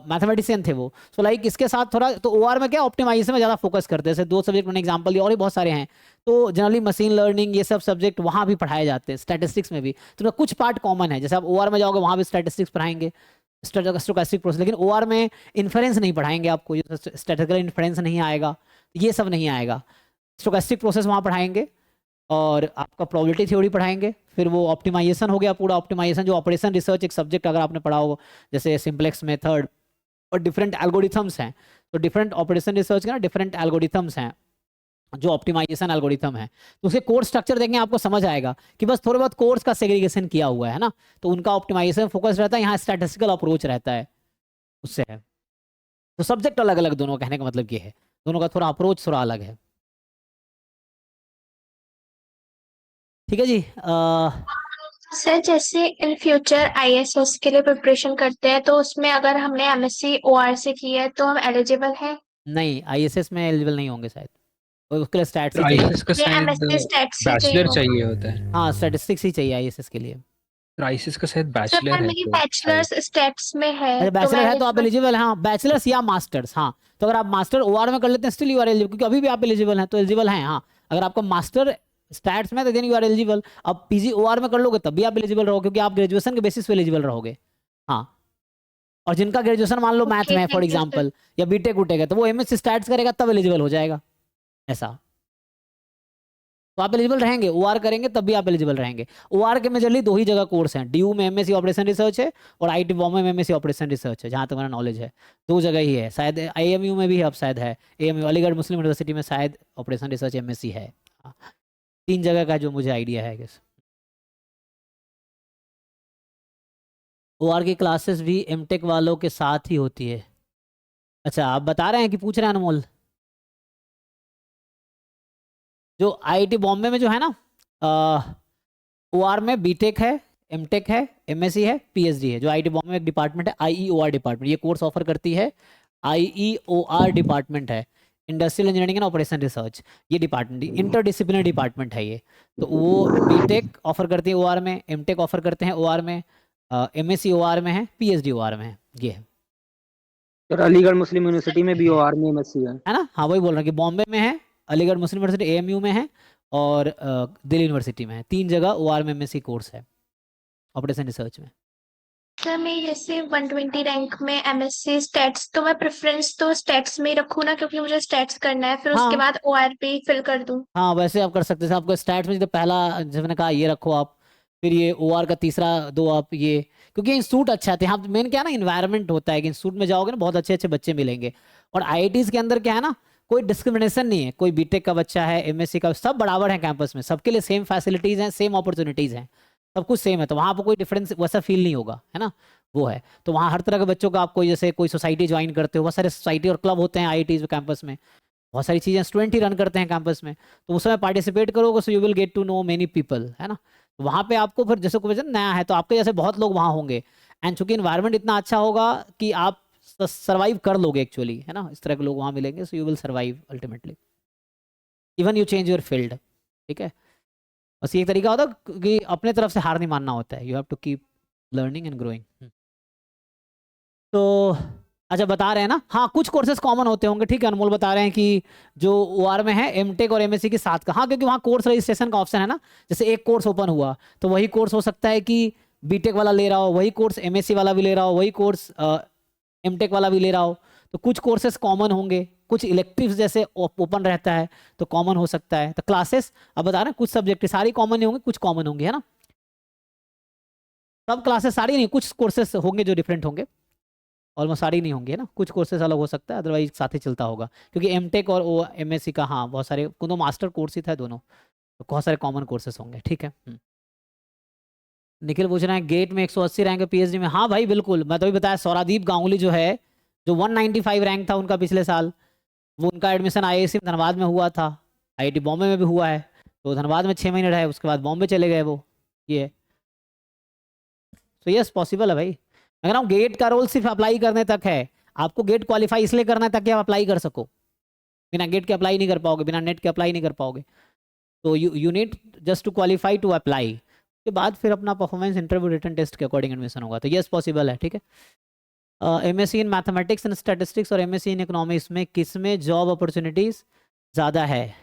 मैथमेटिशियन थे वो। सो लाइक इसके साथ थोड़ा तो ओआर में क्या ऑप्टिमाइजेशन में ज़्यादा फोकस करते हैं, जैसे 2 सब्जेक्ट मैंने एग्जांपल दिया और भी बहुत सारे हैं। तो जनरली मशीन लर्निंग ये सब सब्जेक्ट वहाँ भी पढ़ाए जाते हैं, स्टैटिस्टिक्स में भी तो कुछ पार्ट कॉमन है। जैसे आप ओआर में जाओगे वहाँ भी स्टैटिस्टिक्स पढ़ाएंगे, स्टोकेस्टिक प्रोसेस, लेकिन ओआर में इन्फरेंस नहीं पढ़ाएंगे आपको, स्टैटिस्टिकल इन्फरेंस नहीं आएगा, ये सब नहीं आएगा। स्टोकेस्टिक प्रोसेस वहाँ पढ़ाएंगे और आपका प्रोबेबिलिटी थ्योरी पढ़ाएंगे, फिर वो ऑप्टिमाइजेशन हो गया पूरा। ऑप्टिमाइजेशन जो ऑपरेशन रिसर्च एक सब्जेक्ट अगर आपने पढ़ा हो, जैसे सिंप्लेक्स मेथड और डिफरेंट एल्गोरिथम्स हैं, तो डिफरेंट ऑपरेशन रिसर्च के ना डिफरेंट एल्गोरिथम्स हैं जो ऑप्टिमाइजेशन एल्गोरिथम है। तो उसके कोर्स स्ट्रक्चर देखेंगे आपको समझ आएगा कि बस थोड़े बहुत कोर्स का सेग्रीगेशन किया हुआ है ना, तो उनका ऑप्टिमाइजेशन फोकस रहता है, यहाँ स्टैटिस्टिकल अप्रोच रहता है, उससे है। तो सब्जेक्ट अलग अलग दोनों, कहने का मतलब ये है दोनों का थोड़ा अप्रोच थोड़ा अलग है। ठीक है जी। सर जैसे इन फ्यूचर आईएसएस के लिए प्रिपरेशन करते हैं तो उसमें अगर हमने एमएससी ओआर से की है तो हम एलिजिबल हैं? नहीं, आईएसएस में एलिजिबल नहीं होंगे शायद, और उसके लिए स्टैट्स तो ही चाहिए। आईएसएस का ये शायद एमएससी स्टैट्स ही चाहिए बैचलर होगा। चाहिए होता है। हाँ, स्टैटिस्टिक्स ही चाहिए आईएसएस के लिए। तो आईएसएस का शायद सर बैचलर पर है मेरी तो बैचलर्स स्टैट्स में है अरे तो मैं बैचलर है तो आप एलिजिबल? एलिजिबल हैं, हाँ, बैचलर्स या मास्टर्स। हाँ, तो अगर आप मास्टर ओआर में कर लेते हैं स्टिल यू आर एलिजिबल, क्योंकि अभी भी आप एलिजिबल हैं, तो एलिजिबल हैं। हाँ, अगर आपका मास्टर स्टैट्स में तो देन यू आर एलिजिबल। अब पीजी ओआर में कर लोगे तब भी आप एलिजिबल रहोगे, क्योंकि आप ग्रेजुएशन के बेसिस पे एलिजिबल रहोगे। हाँ, और जिनका ग्रेजुएशन मान लो मैथ ओके में है for thank you sir. Example, या बीटेक उटेक है, तो वो एमएससी स्टैट्स करेगा तब एलिजिबल हो जाएगा, ऐसा। तो आप एलिजिबल रहेंगे, ओआर करेंगे तब भी आप एलिजिबल रहेंगे। ओआर के मेजरली 2 ही जगह कोर्स हैं, डीयू में एमएससी ऑपरेशन रिसर्च है और आईटी बॉम्बे में एमएससी ऑपरेशन रिसर्च है, जहाँ तक मेरा नॉलेज है 2 जगह ही है। शायद एएमयू में भी अब शायद है, एएमयू अलीगढ़ मुस्लिम यूनिवर्सिटी में शायद ऑपरेशन रिसर्च एमएससी है। हाँ, 3 जगह का जो मुझे आइडिया है। गेस ओआर की क्लासेस भी एमटेक वालों के साथ ही होती है। अच्छा, आप बता रहे हैं कि पूछ रहे हैं अनमोल? जो आईआईटी बॉम्बे में जो है ना, ओआर में बीटेक है, एमटेक है, एमएससी है, पीएचडी है। जो आईआईटी बॉम्बे में एक डिपार्टमेंट है आईईओआर डिपार्टमेंट, ये कोर्स ऑफर करती है। आईईओआर डिपार्टमेंट है, industrial engineering and operation research, ये डिपार्टमेंट इंटरडिसिप्लिनरी डिपार्टमेंट है ये। तो वो बीटेक ऑफर करती है ओआर में, एमटेक ऑफर करते हैं ओआर में, एमएससी ओआर में है, पीएचडी ओआर में है, ये है सर अलीगढ़ मुस्लिम यूनिवर्सिटी में भी ओआर में एमएससी है। ना। हाँ, वही बोल रहा हूँ कि बॉम्बे में है, अलीगढ़ मुस्लिम यूनिवर्सिटी एएमयू में है और दिल्ली यूनिवर्सिटी में है। 3 जगह ओआर में एमएससी कोर्स है ऑपरेशन रिसर्च में। सर मैं जैसे 120 रैंक में एमएससी स्टैट्स, तो मैं प्रेफरेंस तो स्टैट्स में ही रखूँ ना, क्योंकि मुझे स्टैट्स करना है, फिर उसके हाँ बाद ओआर पे फिल कर दूँ? हाँ, वैसे आप कर सकते हैं। आपको स्टैट्स में तो पहला जैसे मैंने कहा ये रखो आप, फिर ये ओआर का तीसरा 2 आप ये, क्योंकि इंस्टीट्यूट अच्छा है। यहाँ मेन क्या है ना, इन्वायरमेंट होता है कि इंस्टीट्यूट में जाओगे ना बहुत अच्छे अच्छे बच्चे मिलेंगे। और आईआईटीज के अंदर क्या है ना, कोई डिस्क्रिमिनेशन नहीं है, कोई बीटेक का बच्चा है, एमएससी का, सब बराबर है कैंपस में, सबके लिए सेम फैसिलिटीज हैं, सेम अपॉर्चुनिटीज हैं, सब कुछ सेम है। तो वहाँ पर कोई डिफरेंस वैसा फील नहीं होगा, है ना, वो है। तो वहाँ हर तरह के बच्चों का आप कोई जैसे कोई सोसाइटी ज्वाइन करते हो, बहुत सारे सोसाइटी और क्लब होते हैं आईआईटीज कैंपस में, बहुत सारी चीज़ें स्टूडेंट ही रन करते हैं कैंपस में, तो उस समय पार्टिसिपेट करोगे so you will get to know many people, है ना। तो वहाँ पे आपको फिर जैसे कोई नया है तो आपके जैसे बहुत लोग वहाँ होंगे, एंड चूंकि इन्वायरमेंट इतना अच्छा होगा कि आप सर्वाइव कर लोगे एक्चुअली, है ना। इस तरह के लोग वहाँ मिलेंगे, सो you will survive ultimately, even you change your field, ठीक है। बस ये एक तरीका होता है कि अपने तरफ से हार नहीं मानना होता है, you have to keep learning and growing. तो अच्छा बता रहे हैं ना, हाँ कुछ कोर्सेज कॉमन होते होंगे, ठीक है। अनमोल बता रहे हैं कि जो ओआर में है एमटेक और एमएससी के साथ का, हाँ क्योंकि वहाँ कोर्स रजिस्ट्रेशन का ऑप्शन है ना। जैसे एक कोर्स ओपन हुआ तो वही कोर्स हो सकता है कि बीटेक वाला ले रहा हो, वही कोर्स एमएससी वाला भी ले रहा हो, वही कोर्स एमटेक वाला भी ले रहा हो। तो कुछ कोर्सेज कॉमन होंगे, कुछ इलेक्टिव्स जैसे ओपन रहता है तो कॉमन हो सकता है। तो क्लासेस अब बता रहे हैं कुछ सब्जेक्ट सारी कॉमन नहीं होंगे, कुछ कॉमन होंगे, है ना। सब क्लासेस सारी नहीं, कुछ कोर्सेस होंगे जो डिफरेंट होंगे, ऑलमोस्ट सारी नहीं होंगे, है ना। कुछ कोर्सेज अलग हो सकता है, अदरवाइज साथ ही चलता होगा, क्योंकि एमटेक और एमएससी का हाँ बहुत सारे दोनों मास्टर कोर्स ही था दोनों, तो बहुत सारे कॉमन कोर्सेज होंगे, ठीक है। निखिल पूछ रहे हैं गेट में 180 रैंक है पीएचडी में, हाँ भाई बिल्कुल, मैं तो भी बताया सौरादीप गांगुली जो है, जो 195 रैंक था उनका पिछले साल, वो उनका एडमिशन आईआईएससी धनबाद में हुआ था, आईआईटी बॉम्बे में भी हुआ है, तो धनबाद में 6 महीने रहे, उसके बाद बॉम्बे चले गए वो, ये तो यस पॉसिबल है भाई। मैं कह रहा हूँ गेट का रोल सिर्फ अप्लाई करने तक है, आपको गेट क्वालिफाई इसलिए करना है ताकि आप अप्लाई कर सको, बिना गेट के अप्लाई नहीं कर पाओगे, बिना नेट के अप्लाई नहीं कर पाओगे। तो you need just to qualify to apply, के बाद फिर अपना परफॉर्मेंस इंटरव्यू रिटन टेस्ट के अकॉर्डिंग एडमिशन होगा, तो यस पॉसिबल है, ठीक है। MSc in mathematics and statistics और एमएससी इन इकोनॉमिक्स में किस में जॉब अपॉर्चुनिटीज ज़्यादा है?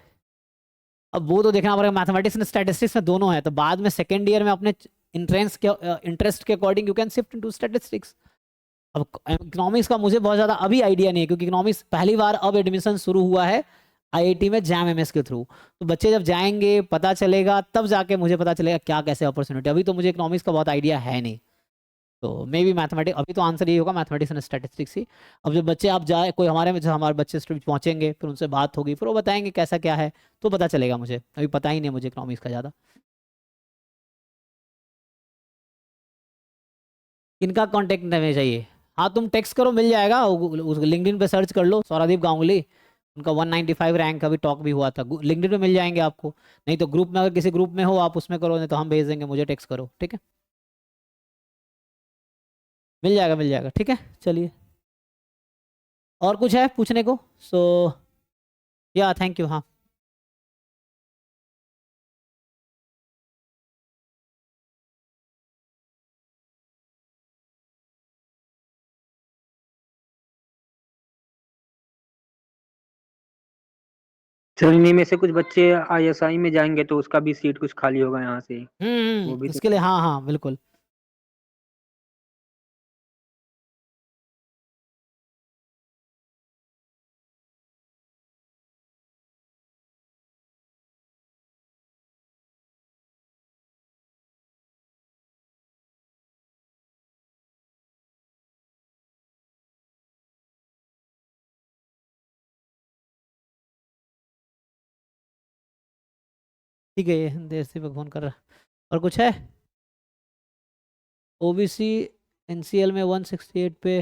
अब वो तो देखना पड़ेगा, मैथमेटिक्स एंड स्टैटिस्टिक्स में दोनों है, तो बाद में सेकेंड ईयर में अपने इंटरेस्ट के according you can shift into statistics. अब इकोनॉमिक्स का मुझे बहुत ज़्यादा अभी आइडिया नहीं है, क्योंकि इकोनॉमिक्स पहली बार अब एडमिशन शुरू हुआ है आईआईटी में जैम एमएस के थ्रू, तो बच्चे जब जाएंगे पता चलेगा तब जाके मुझे पता चलेगा क्या कैसे अपॉर्चुनिटी, अभी तो मुझे इकोनॉमिक्स का बहुत आइडिया है नहीं, तो मे बी मैथमेटिक्स, अभी तो आंसर ये होगा मैथमेटिक्स एंड स्टैटिस्टिक्स ही। अब जब बच्चे आप जाए कोई हमारे में, जब हमारे बच्चे पहुंचेंगे फिर उनसे बात होगी, फिर वो बताएंगे कैसा क्या है, तो पता चलेगा मुझे, अभी पता ही नहीं मुझे इकोनॉमिक्स का ज़्यादा। किनका कॉन्टेक्ट में चाहिए? हाँ तुम टेक्स्ट करो मिल जाएगा, उस लिंक्डइन पे सर्च कर लो सौरादीप गांगुली, उनका 195 रैंक का भी टॉक भी हुआ था, लिंक्डइन पे मिल जाएंगे आपको, नहीं तो ग्रुप में, अगर किसी ग्रुप में हो आप उसमें करो, नहीं तो हम भेज देंगे, मुझे टेक्स्ट करो, ठीक है। मिल जाएगा मिल जाएगा, ठीक है। चलिए और कुछ है पूछने को? सो या थैंक यू। हाँ सर इन्हीं में से कुछ बच्चे आईएसआई में जाएंगे तो उसका भी सीट कुछ खाली होगा यहाँ से, वो भी तो उसके लिए हाँ हाँ बिल्कुल। ठीक है, ये देर से फोन कर रहा, और कुछ है? ओबीसी एनसीएल में 168 पे,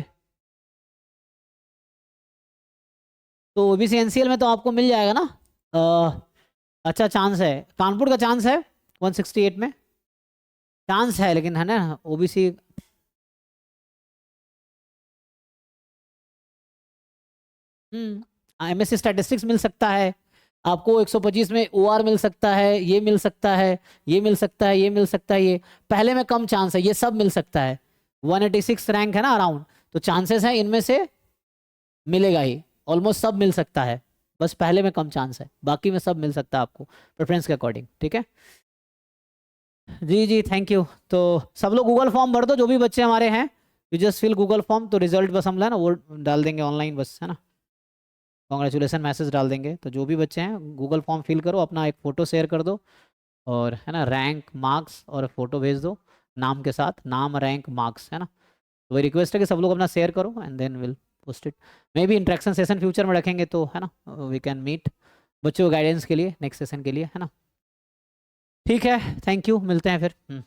तो ओबीसी एनसीएल में तो आपको मिल जाएगा ना। अच्छा चांस है, कानपुर का चांस है 168 में, चांस है लेकिन, है ना ओबीसी। एमएससी स्टैटिस्टिक्स मिल सकता है आपको 125 में, ओआर मिल सकता है, ये मिल सकता है, ये मिल सकता है, ये मिल सकता है, ये पहले में कम चांस है, ये सब मिल सकता है। 186 रैंक है ना अराउंड, तो चांसेस है इनमें से मिलेगा ही, ऑलमोस्ट सब मिल सकता है, बस पहले में कम चांस है, बाकी में सब मिल सकता है आपको प्रेफरेंस के अकॉर्डिंग, ठीक है। जी जी थैंक यू। तो सब लोग गूगल फॉर्म भर दो, जो भी बच्चे हमारे हैं, you just fill Google form, तो रिजल्ट बस हम ना वो डाल देंगे ऑनलाइन बस, है ना, कॉन्ग्रेचुलेसन मैसेज डाल देंगे। तो जो भी बच्चे हैं गूगल फॉर्म फिल करो, अपना एक फ़ोटो शेयर कर दो, और है ना रैंक मार्क्स और फ़ोटो भेज दो नाम के साथ, नाम रैंक मार्क्स, है ना। तो वही रिक्वेस्ट है कि सब लोग अपना शेयर करो, and then will post it. Maybe interaction session future में रखेंगे, तो है ना वी कैन मीट बच्चों को गाइडेंस के लिए नेक्स्ट सेशन के लिए, है ना। ठीक है थैंक यू, मिलते हैं फिर।